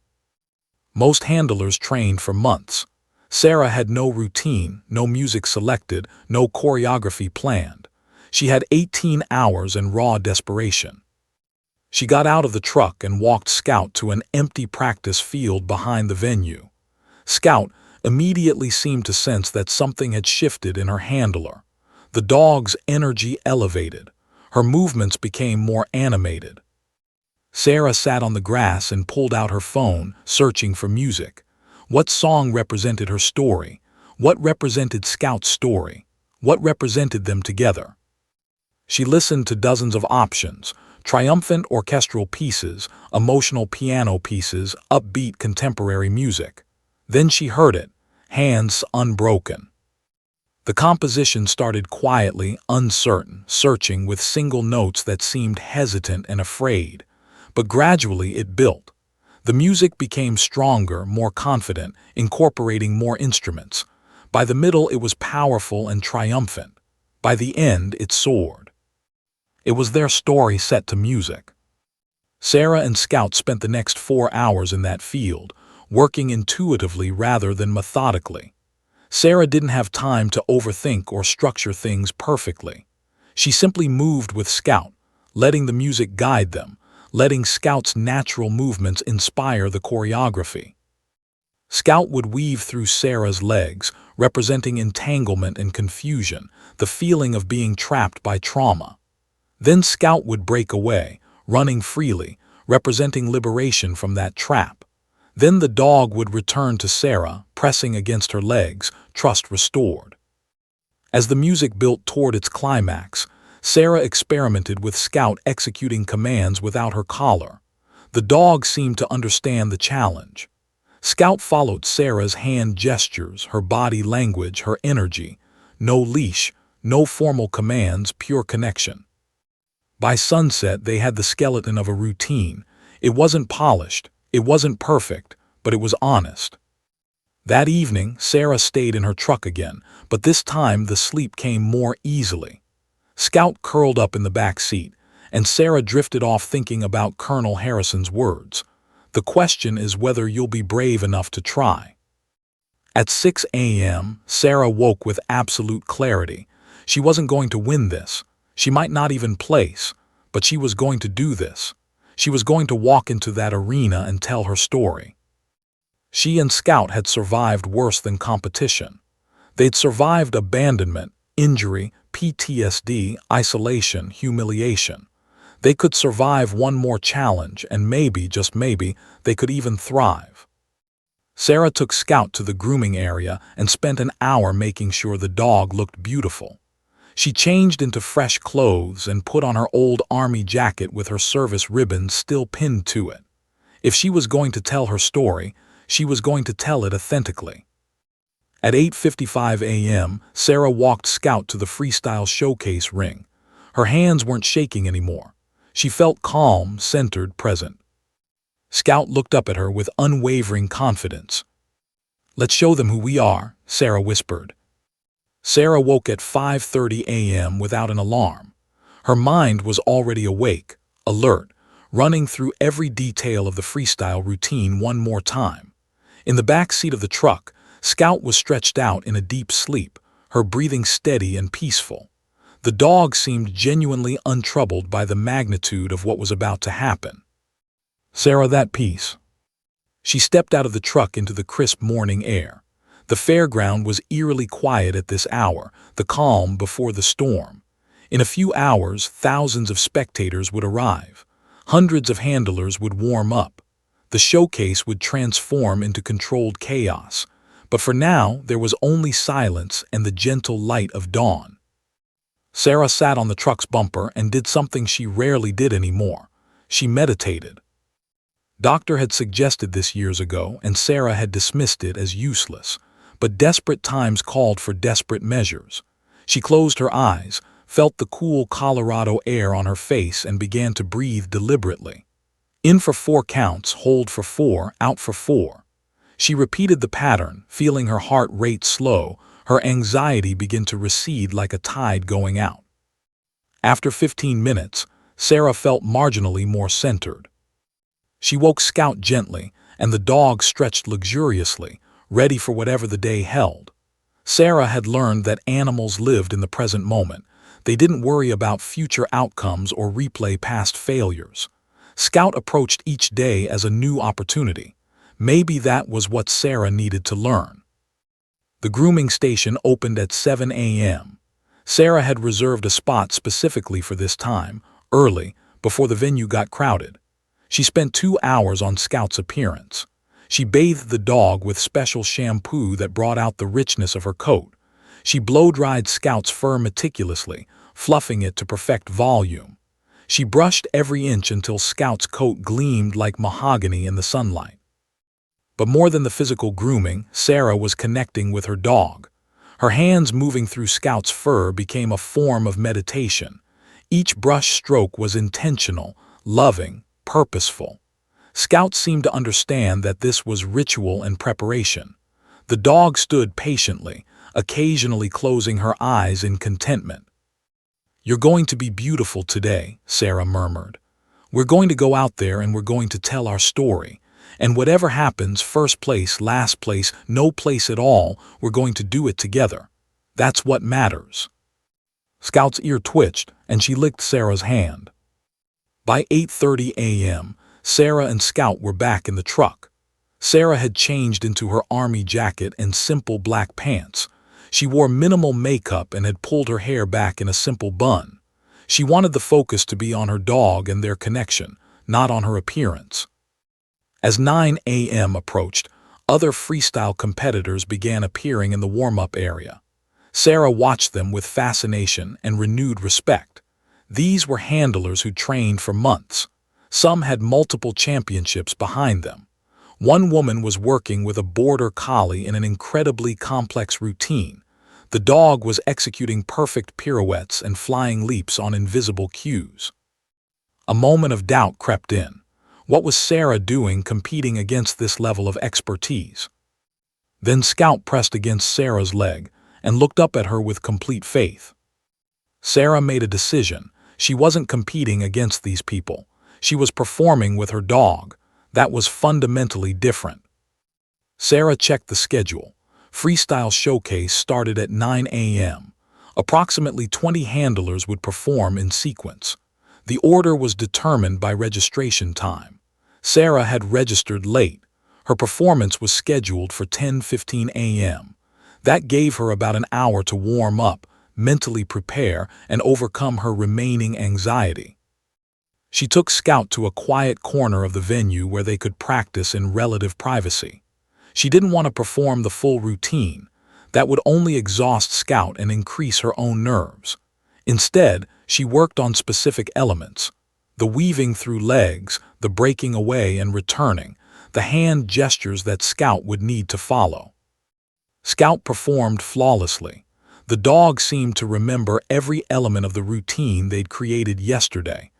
Most handlers trained for months. Sarah had no routine, no music selected, no choreography planned. She had 18 hours and raw desperation. She got out of the truck and walked Scout to an empty practice field behind the venue. Scout immediately seemed to sense that something had shifted in her handler. The dog's energy elevated. Her movements became more animated. Sarah sat on the grass and pulled out her phone, searching for music. What song represented her story? What represented Scout's story? What represented them together? She listened to dozens of options: triumphant orchestral pieces, emotional piano pieces, upbeat contemporary music. Then she heard it, Hands Unbroken. The composition started quietly, uncertain, searching with single notes that seemed hesitant and afraid. But gradually it built. The music became stronger, more confident, incorporating more instruments. By the middle it was powerful and triumphant. By the end it soared. It was their story set to music. Sarah and Scout spent the next 4 hours in that field, working intuitively rather than methodically. Sarah didn't have time to overthink or structure things perfectly. She simply moved with Scout, letting the music guide them, letting Scout's natural movements inspire the choreography. Scout would weave through Sarah's legs, representing entanglement and confusion, the feeling of being trapped by trauma. Then Scout would break away, running freely, representing liberation from that trap. Then the dog would return to Sarah, pressing against her legs, trust restored. As the music built toward its climax, Sarah experimented with Scout executing commands without her collar. The dog seemed to understand the challenge. Scout followed Sarah's hand gestures, her body language, her energy. No leash, no formal commands, pure connection. By sunset, they had the skeleton of a routine. It wasn't polished, it wasn't perfect, but it was honest. That evening, Sarah stayed in her truck again, but this time the sleep came more easily. Scout curled up in the back seat, and Sarah drifted off thinking about Colonel Harrison's words. The question is whether you'll be brave enough to try. At 6 a.m., Sarah woke with absolute clarity. She wasn't going to win this. She might not even place, but she was going to do this. She was going to walk into that arena and tell her story. She and Scout had survived worse than competition. They'd survived abandonment, injury, PTSD, isolation, humiliation. They could survive one more challenge, and maybe, just maybe, they could even thrive. Sarah took Scout to the grooming area and spent an hour making sure the dog looked beautiful. She changed into fresh clothes and put on her old army jacket with her service ribbons still pinned to it. If she was going to tell her story, she was going to tell it authentically. At 8:55 a.m., Sarah walked Scout to the freestyle showcase ring. Her hands weren't shaking anymore. She felt calm, centered, present. Scout looked up at her with unwavering confidence. "Let's show them who we are," Sarah whispered. Sarah woke at 5:30 a.m. without an alarm. Her mind was already awake, alert, running through every detail of the freestyle routine one more time. In the back seat of the truck, Scout was stretched out in a deep sleep, her breathing steady and peaceful. The dog seemed genuinely untroubled by the magnitude of what was about to happen. Sarah, that peace. She stepped out of the truck into the crisp morning air. The fairground was eerily quiet at this hour, the calm before the storm. In a few hours, thousands of spectators would arrive. Hundreds of handlers would warm up. The showcase would transform into controlled chaos. But for now, there was only silence and the gentle light of dawn. Sarah sat on the truck's bumper and did something she rarely did anymore. She meditated. Doctor had suggested this years ago, and Sarah had dismissed it as useless. But desperate times called for desperate measures. She closed her eyes, felt the cool Colorado air on her face, and began to breathe deliberately. In for 4 counts, hold for 4, out for 4. She repeated the pattern, feeling her heart rate slow, her anxiety begin to recede like a tide going out. After 15 minutes, Sarah felt marginally more centered. She woke Scout gently, and the dog stretched luxuriously, ready for whatever the day held. Sarah had learned that animals lived in the present moment. They didn't worry about future outcomes or replay past failures. Scout approached each day as a new opportunity. Maybe that was what Sarah needed to learn. The grooming station opened at 7 a.m. Sarah had reserved a spot specifically for this time, early, before the venue got crowded. She spent 2 hours on Scout's appearance. She bathed the dog with special shampoo that brought out the richness of her coat. She blow-dried Scout's fur meticulously, fluffing it to perfect volume. She brushed every inch until Scout's coat gleamed like mahogany in the sunlight. But more than the physical grooming, Sarah was connecting with her dog. Her hands moving through Scout's fur became a form of meditation. Each brush stroke was intentional, loving, purposeful. Scout seemed to understand that this was ritual and preparation. The dog stood patiently, occasionally closing her eyes in contentment. "You're going to be beautiful today," Sarah murmured. "We're going to go out there and we're going to tell our story. And whatever happens, first place, last place, no place at all, we're going to do it together. That's what matters." Scout's ear twitched, and she licked Sarah's hand. By 8:30 a.m., Sarah and Scout were back in the truck. Sarah had changed into her army jacket and simple black pants. She wore minimal makeup and had pulled her hair back in a simple bun. She wanted the focus to be on her dog and their connection, not on her appearance. As 9 a.m. approached, other freestyle competitors began appearing in the warm-up area. Sarah watched them with fascination and renewed respect. These were handlers who trained for months. Some had multiple championships behind them. One woman was working with a border collie in an incredibly complex routine. The dog was executing perfect pirouettes and flying leaps on invisible cues. A moment of doubt crept in. What was Sarah doing competing against this level of expertise? Then Scout pressed against Sarah's leg and looked up at her with complete faith. Sarah made a decision. She wasn't competing against these people. She was performing with her dog. That was fundamentally different. Sarah checked the schedule. Freestyle Showcase started at 9 a.m. Approximately 20 handlers would perform in sequence. The order was determined by registration time. Sarah had registered late. Her performance was scheduled for 10:15 a.m. That gave her about an hour to warm up, mentally prepare, and overcome her remaining anxiety. She took Scout to a quiet corner of the venue where they could practice in relative privacy. She didn't want to perform the full routine. That would only exhaust Scout and increase her own nerves. Instead, she worked on specific elements: the weaving through legs, the breaking away and returning, the hand gestures that Scout would need to follow. Scout performed flawlessly. The dog seemed to remember every element of the routine they'd created yesterday.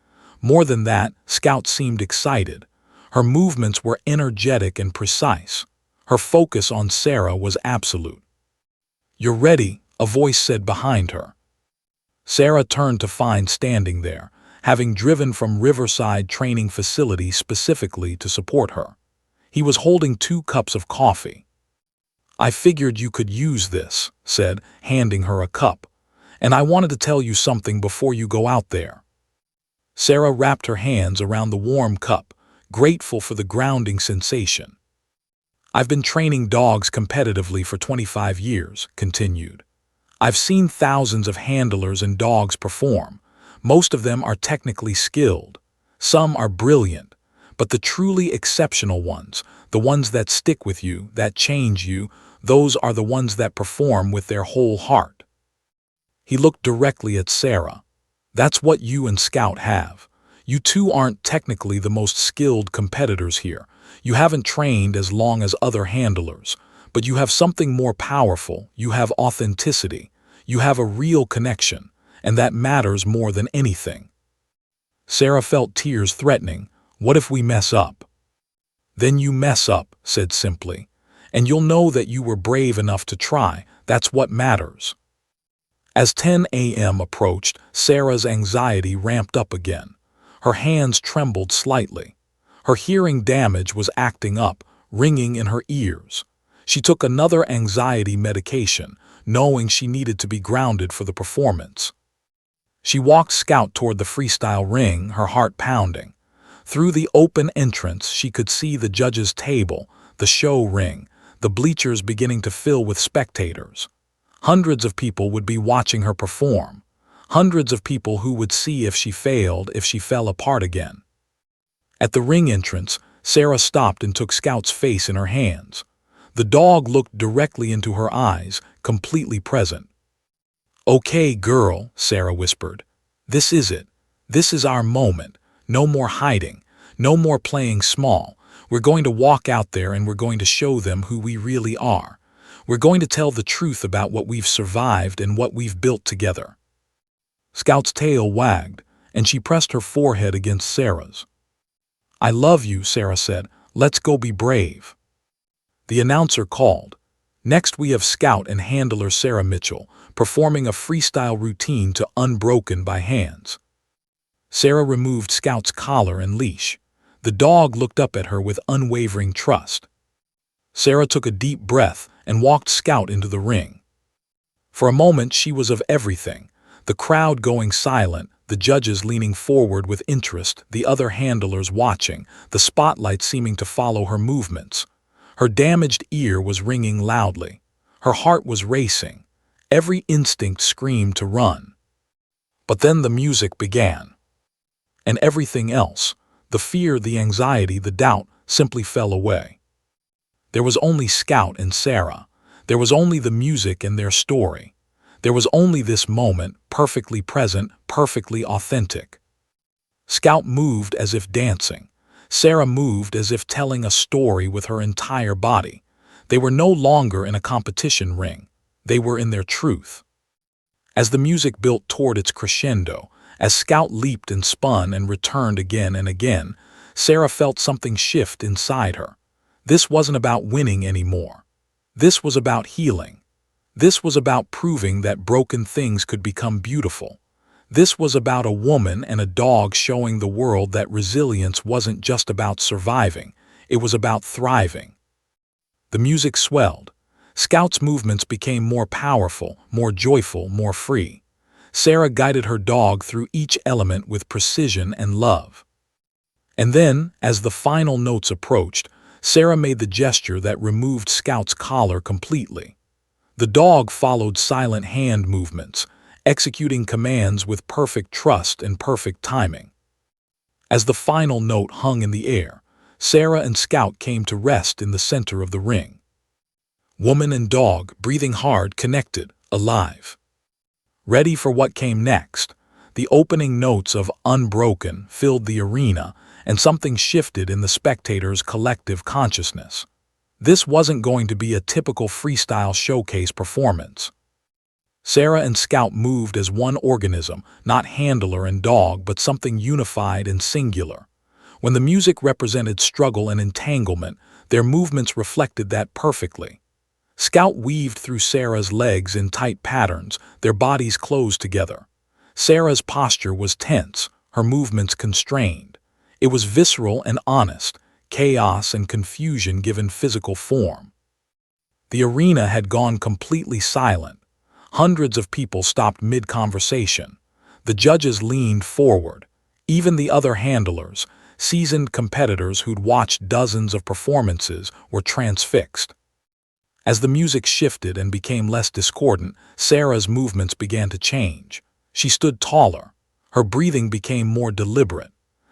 More than that, Scout seemed excited. Her movements were energetic and precise. Her focus on Sarah was absolute. "You're ready," a voice said behind her. Sarah turned to find standing there, having driven from Riverside Training Facility specifically to support her. He was holding 2 cups of coffee. "I figured you could use this," said, handing her a cup. "And I wanted to tell you something before you go out there." Sarah wrapped her hands around the warm cup, grateful for the grounding sensation. "I've been training dogs competitively for 25 years," continued. "I've seen thousands of handlers and dogs perform. Most of them are technically skilled. Some are brilliant. But the truly exceptional ones, the ones that stick with you, that change you, those are the ones that perform with their whole heart." He looked directly at Sarah. "That's what you and Scout have. You two aren't technically the most skilled competitors here. You haven't trained as long as other handlers. But you have something more powerful. You have authenticity. You have a real connection. And that matters more than anything." Sarah felt tears threatening. "What if we mess up?" "Then you mess up," said simply. "And you'll know that you were brave enough to try. That's what matters." As 10 a.m. approached, Sarah's anxiety ramped up again. Her hands trembled slightly. Her hearing damage was acting up, ringing in her ears. She took another anxiety medication, knowing she needed to be grounded for the performance. She walked Scout toward the freestyle ring, her heart pounding. Through the open entrance, she could see the judges' table, the show ring, the bleachers beginning to fill with spectators. Hundreds of people would be watching her perform. Hundreds of people who would see if she failed, if she fell apart again. At the ring entrance, Sarah stopped and took Scout's face in her hands. The dog looked directly into her eyes, completely present. "Okay, girl," Sarah whispered. "This is it. This is our moment. No more hiding. No more playing small. We're going to walk out there and we're going to show them who we really are. We're going to tell the truth about what we've survived and what we've built together." Scout's tail wagged, and she pressed her forehead against Sarah's. "I love you," Sarah said. "Let's go be brave." The announcer called. "Next we have Scout and handler Sarah Mitchell, performing a freestyle routine to Unbroken by Hands." Sarah removed Scout's collar and leash. The dog looked up at her with unwavering trust. Sarah took a deep breath and walked Scout into the ring. For a moment she was of everything, the crowd going silent, the judges leaning forward with interest, the other handlers watching, the spotlight seeming to follow her movements. Her damaged ear was ringing loudly. Her heart was racing. Every instinct screamed to run. But then the music began. And everything else, the fear, the anxiety, the doubt, simply fell away. There was only Scout and Sarah. There was only the music and their story. There was only this moment, perfectly present, perfectly authentic. Scout moved as if dancing. Sarah moved as if telling a story with her entire body. They were no longer in a competition ring. They were in their truth. As the music built toward its crescendo, as Scout leaped and spun and returned again and again, Sarah felt something shift inside her. This wasn't about winning anymore. This was about healing. This was about proving that broken things could become beautiful. This was about a woman and a dog showing the world that resilience wasn't just about surviving, it was about thriving. The music swelled. Scout's movements became more powerful, more joyful, more free. Sarah guided her dog through each element with precision and love. And then, as the final notes approached, Sarah made the gesture that removed Scout's collar completely. The dog followed silent hand movements, executing commands with perfect trust and perfect timing. As the final note hung in the air, Sarah and Scout came to rest in the center of the ring. Woman and dog, breathing hard, connected, alive. Ready for what came next, the opening notes of Unbroken filled the arena, and something shifted in the spectators' collective consciousness. This wasn't going to be a typical freestyle showcase performance. Sarah and Scout moved as one organism, not handler and dog, but something unified and singular. When the music represented struggle and entanglement, their movements reflected that perfectly. Scout weaved through Sarah's legs in tight patterns, their bodies closed together. Sarah's posture was tense, her movements constrained. It was visceral and honest, chaos and confusion given physical form. The arena had gone completely silent. Hundreds of people stopped mid-conversation. The judges leaned forward. Even the other handlers, seasoned competitors who'd watched dozens of performances, were transfixed. As the music shifted and became less discordant, Sarah's movements began to change. She stood taller. Her breathing became more deliberate.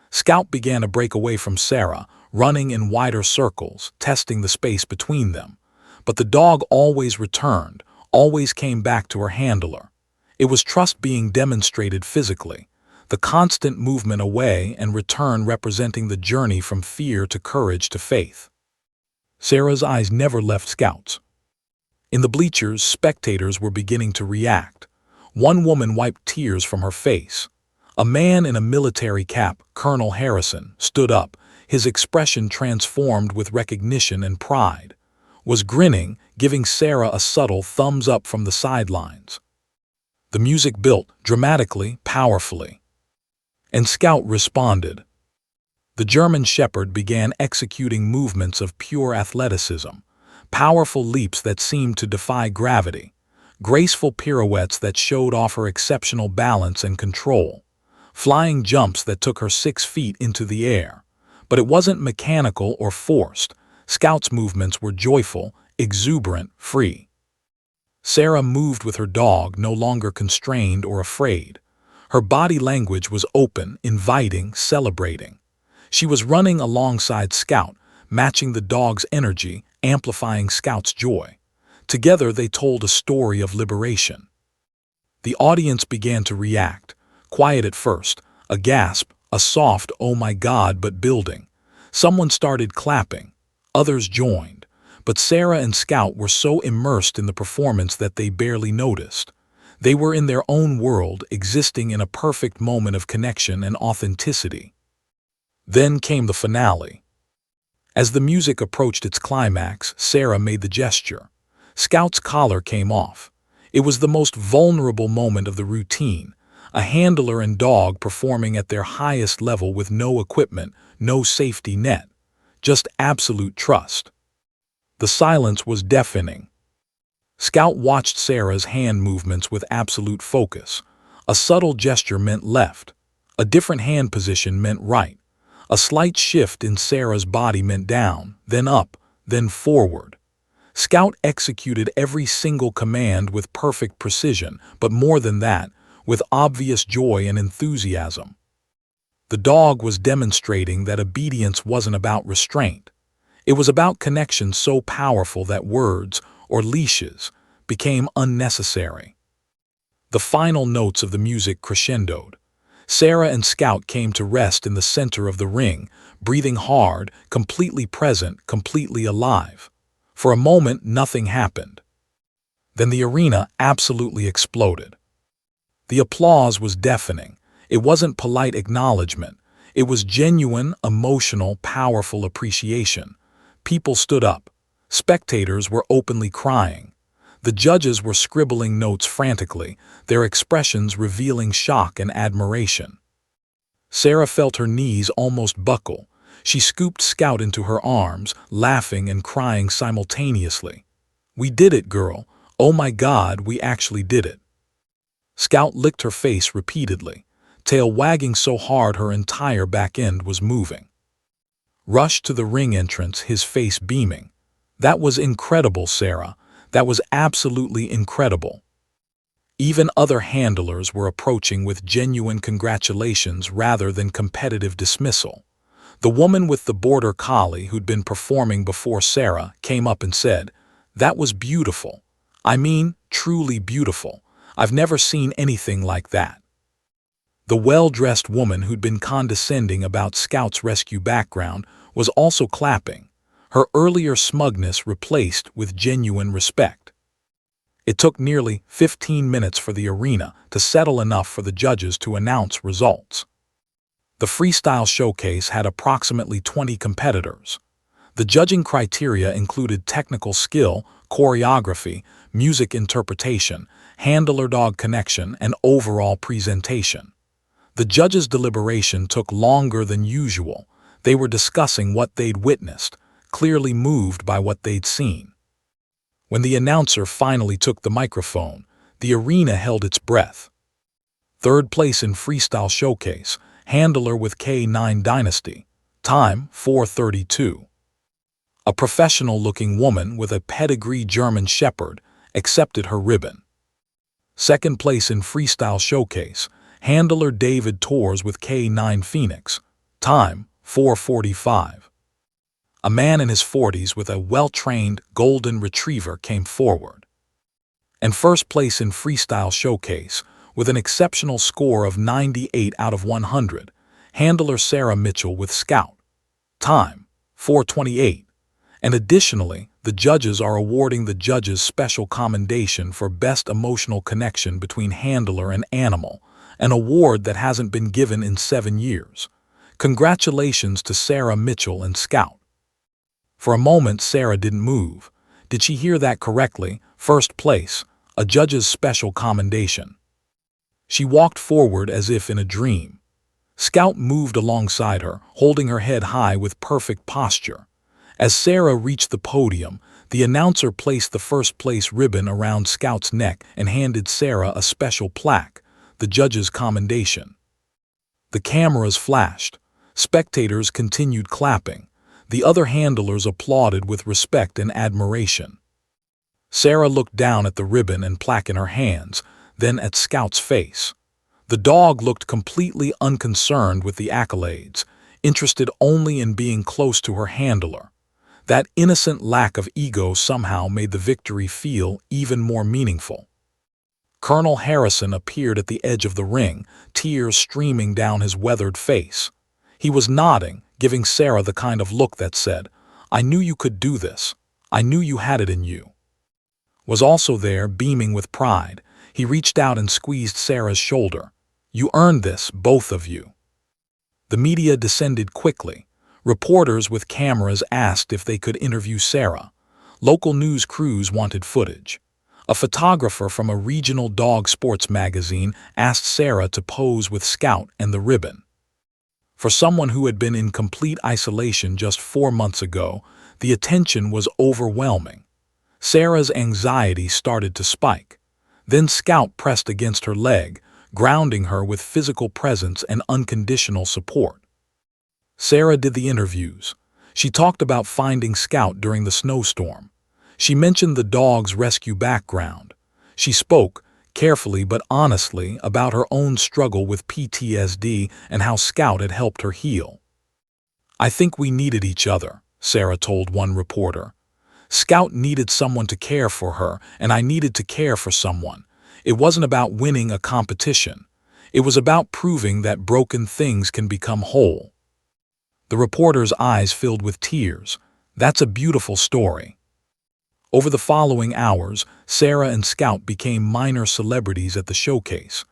Scout began to break away from Sarah, running in wider circles, testing the space between them. But the dog always returned, always came back to her handler. It was trust being demonstrated physically, the constant movement away and return representing the journey from fear to courage to faith. Sarah's eyes never left Scout's. In the bleachers, spectators were beginning to react. One woman wiped tears from her face. A man in a military cap, Colonel Harrison, stood up, his expression transformed with recognition and pride. Was grinning, giving Sarah a subtle thumbs up from the sidelines. The music built, dramatically, powerfully. And Scout responded. The German Shepherd began executing movements of pure athleticism, powerful leaps that seemed to defy gravity, graceful pirouettes that showed off her exceptional balance and control, flying jumps that took her 6 feet into the air. But it wasn't mechanical or forced. Scout's movements were joyful, exuberant, free. Sarah moved with her dog, no longer constrained or afraid. Her body language was open, inviting, celebrating. She was running alongside Scout, matching the dog's energy, amplifying Scout's joy. Together they told a story of liberation. The audience began to react, quiet at first, a gasp, a soft "oh my God" but building. Someone started clapping. Others joined. But Sarah and Scout were so immersed in the performance that they barely noticed. They were in their own world, existing in a perfect moment of connection and authenticity. Then came the finale. As the music approached its climax, Sarah made the gesture. Scout's collar came off. It was the most vulnerable moment of the routine, a handler and dog performing at their highest level with no equipment, no safety net, just absolute trust. The silence was deafening. Scout watched Sarah's hand movements with absolute focus. A subtle gesture meant left. A different hand position meant right. A slight shift in Sarah's body meant down, then up, then forward. Scout executed every single command with perfect precision, but more than that, with obvious joy and enthusiasm. The dog was demonstrating that obedience wasn't about restraint. It was about connection so powerful that words, or leashes, became unnecessary. The final notes of the music crescendoed. Sarah and Scout came to rest in the center of the ring, breathing hard, completely present, completely alive. For a moment, nothing happened. Then the arena absolutely exploded. The applause was deafening. It wasn't polite acknowledgement. It was genuine, emotional, powerful appreciation. People stood up. Spectators were openly crying. The judges were scribbling notes frantically, their expressions revealing shock and admiration. Sarah felt her knees almost buckle. She scooped Scout into her arms, laughing and crying simultaneously. "We did it, girl. Oh my God, we actually did it." Scout licked her face repeatedly, tail wagging so hard her entire back end was moving. Rushed to the ring entrance, his face beaming. "That was incredible, Sarah. That was absolutely incredible." Even other handlers were approaching with genuine congratulations rather than competitive dismissal. The woman with the border collie who'd been performing before Sarah came up and said, "That was beautiful. I mean, truly beautiful. I've never seen anything like that." The well-dressed woman who'd been condescending about Scout's rescue background was also clapping, her earlier smugness replaced with genuine respect. It took nearly 15 minutes for the arena to settle enough for the judges to announce results. The freestyle showcase had approximately 20 competitors. The judging criteria included technical skill, choreography, music interpretation, handler-dog connection, and overall presentation. The judges' deliberation took longer than usual. They were discussing what they'd witnessed, clearly moved by what they'd seen. When the announcer finally took the microphone, the arena held its breath. Third place in freestyle showcase, handler with K9 Dynasty. Time 4:32. A professional-looking woman with a pedigree German Shepherd accepted her ribbon. Second place in freestyle showcase, handler David Torres with K9 Phoenix. Time 4:45. A man in his 40s with a well-trained golden retriever came forward. And first place in freestyle showcase, with an exceptional score of 98 out of 100, handler Sarah Mitchell with Scout. Time 4:28. And additionally, the judges are awarding the judges special commendation for best emotional connection between handler and animal, an award that hasn't been given in 7 years. Congratulations to Sarah Mitchell and Scout. For a moment, Sarah didn't move. Did she hear that correctly? First place, a judge's special commendation. She walked forward as if in a dream. Scout moved alongside her, holding her head high with perfect posture. As Sarah reached the podium, the announcer placed the first-place ribbon around Scout's neck and handed Sarah a special plaque, the judge's commendation. The cameras flashed. Spectators continued clapping. The other handlers applauded with respect and admiration. Sarah looked down at the ribbon and plaque in her hands, then at Scout's face. The dog looked completely unconcerned with the accolades, interested only in being close to her handler. That innocent lack of ego somehow made the victory feel even more meaningful. Colonel Harrison appeared at the edge of the ring, tears streaming down his weathered face. He was nodding, giving Sarah the kind of look that said, "I knew you could do this. I knew you had it in you." Was also there, beaming with pride. He reached out and squeezed Sarah's shoulder. "You earned this, both of you." The media descended quickly. Reporters with cameras asked if they could interview Sarah. Local news crews wanted footage. A photographer from a regional dog sports magazine asked Sarah to pose with Scout and the ribbon. For someone who had been in complete isolation just 4 months ago, the attention was overwhelming. Sarah's anxiety started to spike. Then Scout pressed against her leg, grounding her with physical presence and unconditional support. Sarah did the interviews. She talked about finding Scout during the snowstorm. She mentioned the dog's rescue background. She spoke, carefully but honestly, about her own struggle with PTSD and how Scout had helped her heal. "I think we needed each other," Sarah told one reporter. "Scout needed someone to care for her, and I needed to care for someone. It wasn't about winning a competition. It was about proving that broken things can become whole." The reporter's eyes filled with tears. "That's a beautiful story." Over the following hours, Sarah and Scout became minor celebrities at the showcase.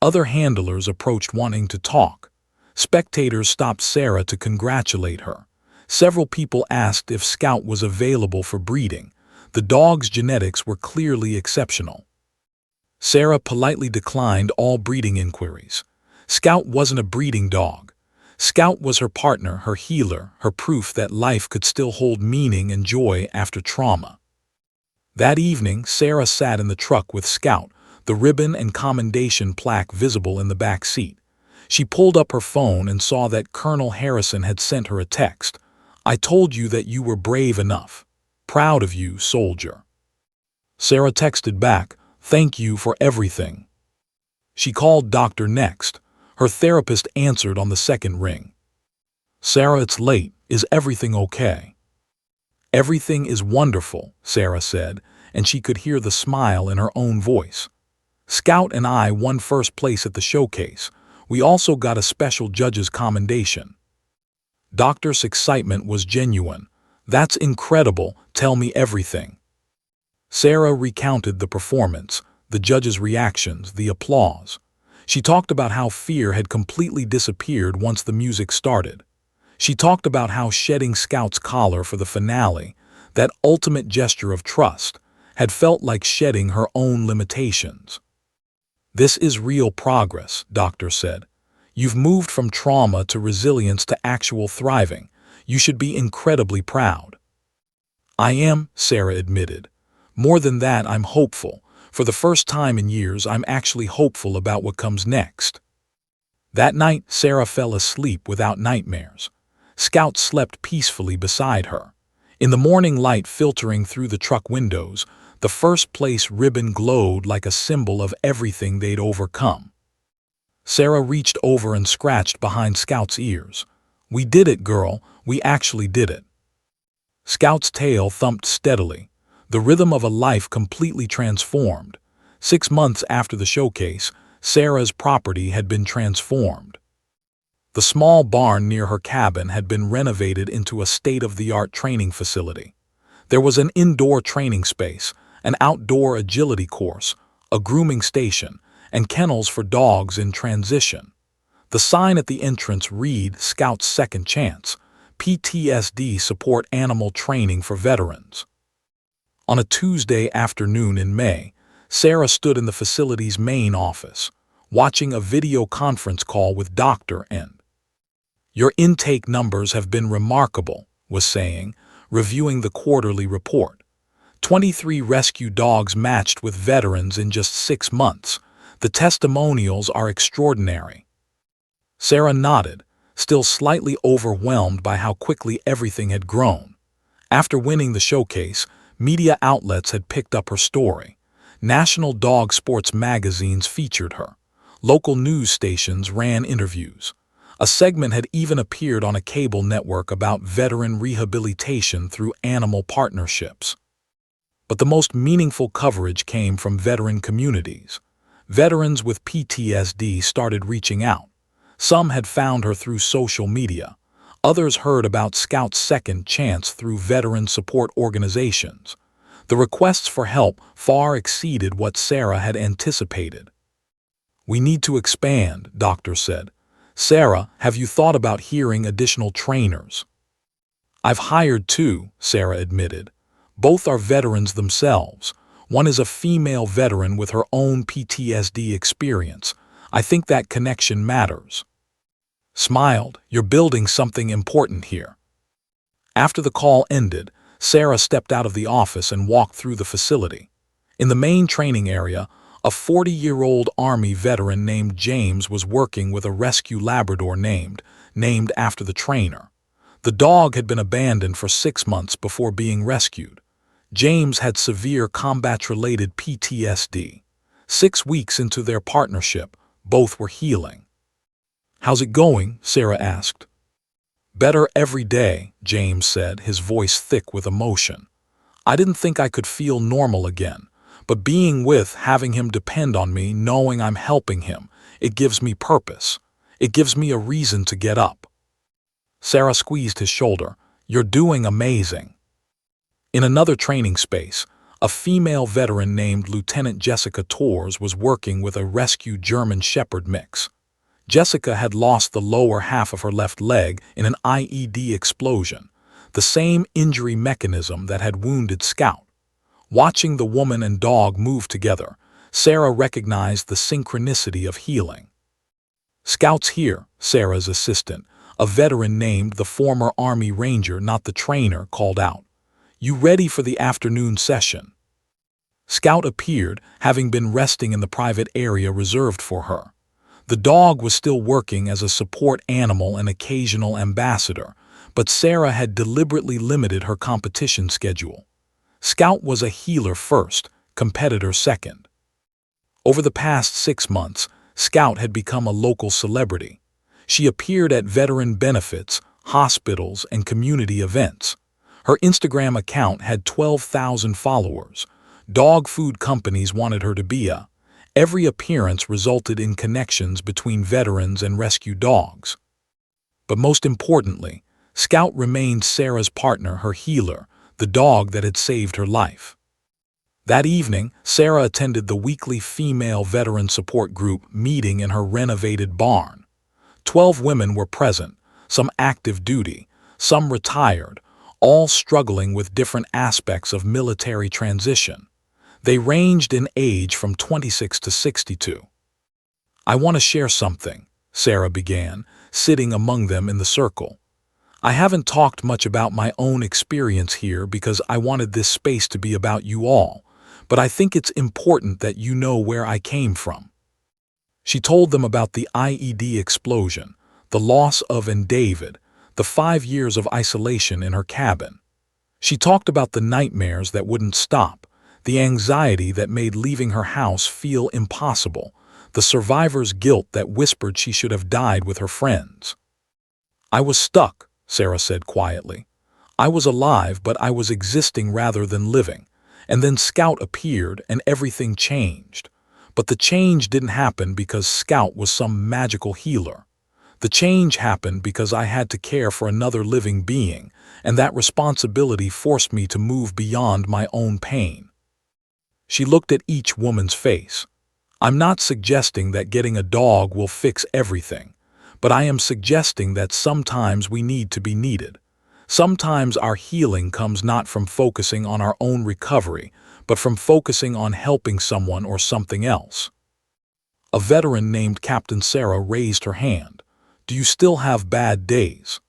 Other handlers approached wanting to talk. Spectators stopped Sarah to congratulate her. Several people asked if Scout was available for breeding. The dog's genetics were clearly exceptional. Sarah politely declined all breeding inquiries. Scout wasn't a breeding dog. Scout was her partner, her healer, her proof that life could still hold meaning and joy after trauma. That evening, Sarah sat in the truck with Scout, the ribbon and commendation plaque visible in the back seat. She pulled up her phone and saw that Colonel Harrison had sent her a text. "I told you that you were brave enough. Proud of you, soldier." Sarah texted back, "Thank you for everything." She called Doctor next. Her therapist answered on the second ring. "Sarah, it's late. Is everything okay?" "Everything is wonderful," Sarah said, and she could hear the smile in her own voice. "Scout and I won first place at the showcase. We also got a special judge's commendation." Doctor's excitement was genuine. "That's incredible. Tell me everything." Sarah recounted the performance, the judge's reactions, the applause. She talked about how fear had completely disappeared once the music started. She talked about how shedding Scout's collar for the finale, that ultimate gesture of trust, had felt like shedding her own limitations. "This is real progress," doctor said. "You've moved from trauma to resilience to actual thriving. You should be incredibly proud." "I am," Sarah admitted. "More than that, I'm hopeful. For the first time in years, I'm actually hopeful about what comes next." That night, Sarah fell asleep without nightmares. Scout slept peacefully beside her. In the morning light filtering through the truck windows, the first place ribbon glowed like a symbol of everything they'd overcome. Sarah reached over and scratched behind Scout's ears. "We did it, girl. We actually did it." Scout's tail thumped steadily, the rhythm of a life completely transformed. 6 months after the showcase, Sarah's property had been transformed. The small barn near her cabin had been renovated into a state-of-the-art training facility. There was an indoor training space, an outdoor agility course, a grooming station, and kennels for dogs in transition. The sign at the entrance read Scout's Second Chance, PTSD Support Animal Training for Veterans. On a Tuesday afternoon in May, Sarah stood in the facility's main office, watching a video conference call with Dr. N. "Your intake numbers have been remarkable," was saying, reviewing the quarterly report. 23 rescue dogs matched with veterans in just 6 months. The testimonials are extraordinary. Sarah nodded, still slightly overwhelmed by how quickly everything had grown. After winning the showcase, media outlets had picked up her story. National dog sports magazines featured her. Local news stations ran interviews. A segment had even appeared on a cable network about veteran rehabilitation through animal partnerships. But the most meaningful coverage came from veteran communities. Veterans with PTSD started reaching out. Some had found her through social media. Others heard about Scout's Second Chance through veteran support organizations. The requests for help far exceeded what Sarah had anticipated. "We need to expand," doctor said. "Sarah, have you thought about hiring additional trainers?" "I've hired 2, Sarah admitted. "Both are veterans themselves. One is a female veteran with her own PTSD experience. I think that connection matters." Smiled, "You're building something important here." After the call ended, Sarah stepped out of the office and walked through the facility. In the main training area, a 40-year-old Army veteran named James was working with a rescue Labrador named after the trainer. The dog had been abandoned for 6 months before being rescued. James had severe combat-related PTSD. 6 weeks into their partnership, both were healing. "How's it going?" Sarah asked. "Better every day," James said, his voice thick with emotion. "I didn't think I could feel normal again, but having him depend on me, knowing I'm helping him, it gives me purpose. It gives me a reason to get up." Sarah squeezed his shoulder. "You're doing amazing." In another training space, a female veteran named Lieutenant Jessica Torres was working with a rescued German Shepherd mix. Jessica had lost the lower half of her left leg in an IED explosion, the same injury mechanism that had wounded Scout. Watching the woman and dog move together, Sarah recognized the synchronicity of healing. "Scout's here," Sarah's assistant, a veteran named the former Army Ranger, not the trainer, called out. "You ready for the afternoon session?" Scout appeared, having been resting in the private area reserved for her. The dog was still working as a support animal and occasional ambassador, but Sarah had deliberately limited her competition schedule. Scout was a healer first, competitor second. Over the past 6 months, Scout had become a local celebrity. She appeared at veteran benefits, hospitals, and community events. Her Instagram account had 12,000 followers. Dog food companies wanted her to be a. Every appearance resulted in connections between veterans and rescue dogs. But most importantly, Scout remained Sarah's partner, her healer, the dog that had saved her life. That evening, Sarah attended the weekly female veteran support group meeting in her renovated barn. 12 women were present, some active duty, some retired, all struggling with different aspects of military transition. They ranged in age from 26 to 62. "I want to share something," Sarah began, sitting among them in the circle. "I haven't talked much about my own experience here because I wanted this space to be about you all, but I think it's important that you know where I came from." She told them about the IED explosion, the loss of David, the 5 years of isolation in her cabin. She talked about the nightmares that wouldn't stop, the anxiety that made leaving her house feel impossible, the survivor's guilt that whispered she should have died with her friends. "I was stuck," Sarah said quietly. "I was alive, but I was existing rather than living. And then Scout appeared and everything changed. But the change didn't happen because Scout was some magical healer. The change happened because I had to care for another living being, and that responsibility forced me to move beyond my own pain." She looked at each woman's face. "I'm not suggesting that getting a dog will fix everything, but I am suggesting that sometimes we need to be needed. Sometimes our healing comes not from focusing on our own recovery, but from focusing on helping someone or something else." A veteran named Captain Sarah raised her hand. "Do you still have bad days?"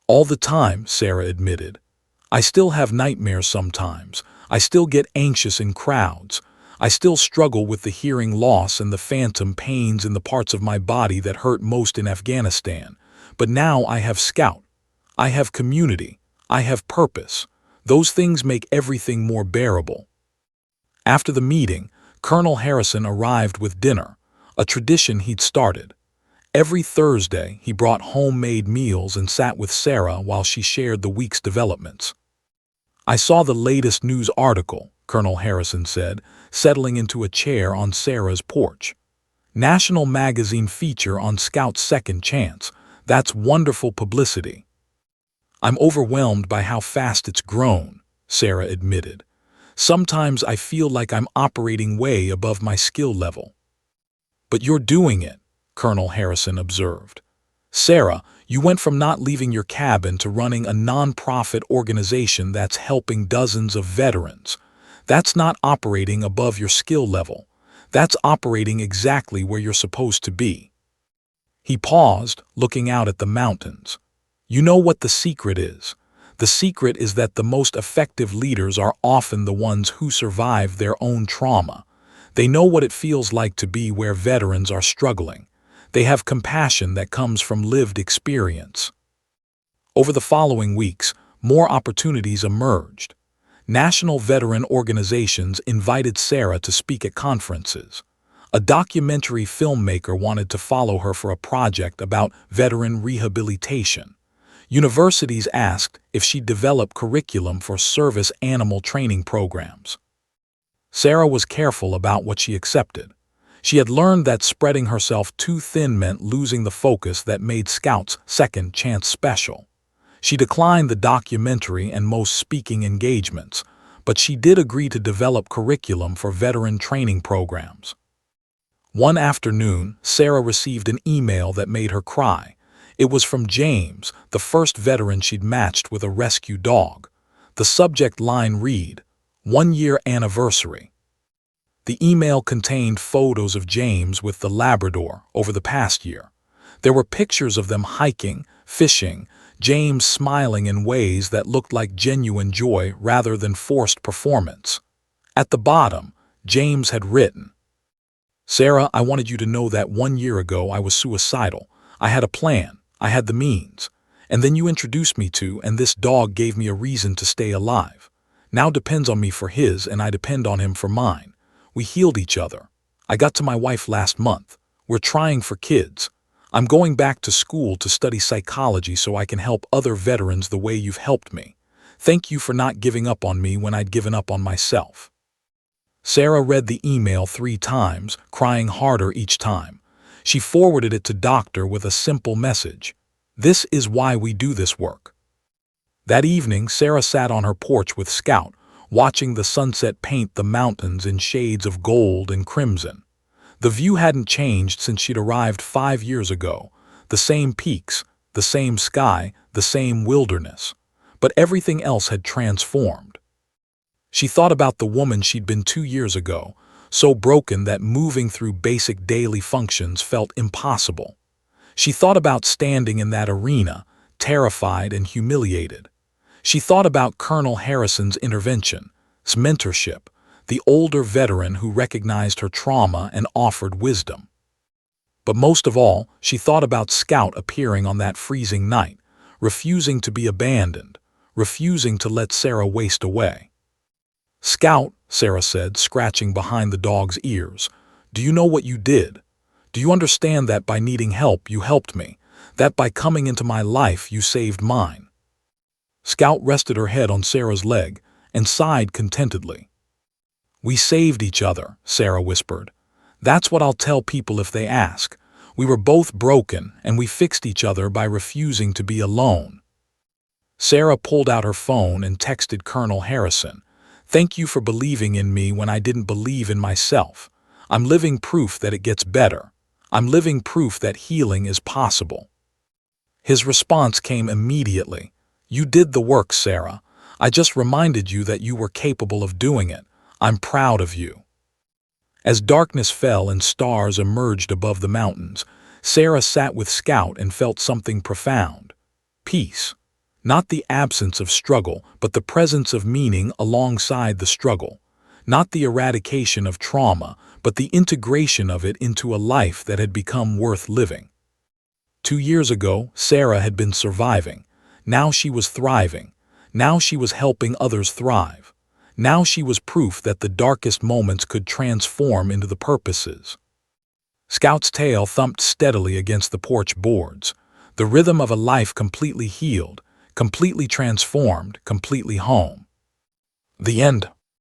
"All the time," Sarah admitted. "I still have nightmares sometimes. I still get anxious in crowds. I still struggle with the hearing loss and the phantom pains in the parts of my body that hurt most in Afghanistan. But now I have Scout. I have community. I have purpose. Those things make everything more bearable." After the meeting, Colonel Harrison arrived with dinner, a tradition he'd started. Every Thursday, he brought homemade meals and sat with Sarah while she shared the week's developments. "I saw the latest news article," Colonel Harrison said, settling into a chair on Sarah's porch. "National magazine feature on Scout's second chance. That's wonderful publicity." "I'm overwhelmed by how fast it's grown," Sarah admitted. "Sometimes I feel like I'm operating way above my skill level." "But you're doing it," Colonel Harrison observed. "Sarah, you went from not leaving your cabin to running a non-profit organization that's helping dozens of veterans. That's not operating above your skill level. That's operating exactly where you're supposed to be." He paused, looking out at the mountains. "You know what the secret is? The secret is that the most effective leaders are often the ones who survive their own trauma. They know what it feels like to be where veterans are struggling. They have compassion that comes from lived experience." Over the following weeks, more opportunities emerged. National veteran organizations invited Sarah to speak at conferences. A documentary filmmaker wanted to follow her for a project about veteran rehabilitation. Universities asked if she'd develop curriculum for service animal training programs. Sarah was careful about what she accepted. She had learned that spreading herself too thin meant losing the focus that made Scout's second chance special. She declined the documentary and most speaking engagements, but she did agree to develop curriculum for veteran training programs. One afternoon, Sarah received an email that made her cry. It was from James, the first veteran she'd matched with a rescue dog. The subject line read, "1-year anniversary." The email contained photos of James with the Labrador over the past year. There were pictures of them hiking, fishing, James smiling in ways that looked like genuine joy rather than forced performance. At the bottom, James had written, "Sarah, I wanted you to know that 1 year ago I was suicidal. I had a plan. I had the means. And then you introduced me to, and this dog gave me a reason to stay alive. Now depends on me for his, and I depend on him for mine. We healed each other. I got to my wife last month. We're trying for kids. I'm going back to school to study psychology so I can help other veterans the way you've helped me. Thank you for not giving up on me when I'd given up on myself." Sarah read the email 3 times, crying harder each time. She forwarded it to Doctor with a simple message. "This is why we do this work." That evening, Sarah sat on her porch with Scout, watching the sunset paint the mountains in shades of gold and crimson. The view hadn't changed since she'd arrived 5 years ago. The same peaks, the same sky, the same wilderness. But everything else had transformed. She thought about the woman she'd been 2 years ago, so broken that moving through basic daily functions felt impossible. She thought about standing in that arena, terrified and humiliated. She thought about Colonel Harrison's intervention, his mentorship, the older veteran who recognized her trauma and offered wisdom. But most of all, she thought about Scout appearing on that freezing night, refusing to be abandoned, refusing to let Sarah waste away. "Scout," Sarah said, scratching behind the dog's ears, "do you know what you did? Do you understand that by needing help you helped me, that by coming into my life you saved mine?" Scout rested her head on Sarah's leg and sighed contentedly. "We saved each other," Sarah whispered. "That's what I'll tell people if they ask. We were both broken, and we fixed each other by refusing to be alone." Sarah pulled out her phone and texted Colonel Harrison, "Thank you for believing in me when I didn't believe in myself. I'm living proof that it gets better. I'm living proof that healing is possible." His response came immediately. "You did the work, Sarah. I just reminded you that you were capable of doing it. I'm proud of you." As darkness fell and stars emerged above the mountains, Sarah sat with Scout and felt something profound. Peace. Not the absence of struggle, but the presence of meaning alongside the struggle. Not the eradication of trauma, but the integration of it into a life that had become worth living. 2 years ago, Sarah had been surviving. Now she was thriving. Now she was helping others thrive. Now she was proof that the darkest moments could transform into the purposes. Scout's tail thumped steadily against the porch boards, the rhythm of a life completely healed, completely transformed, completely home. The end.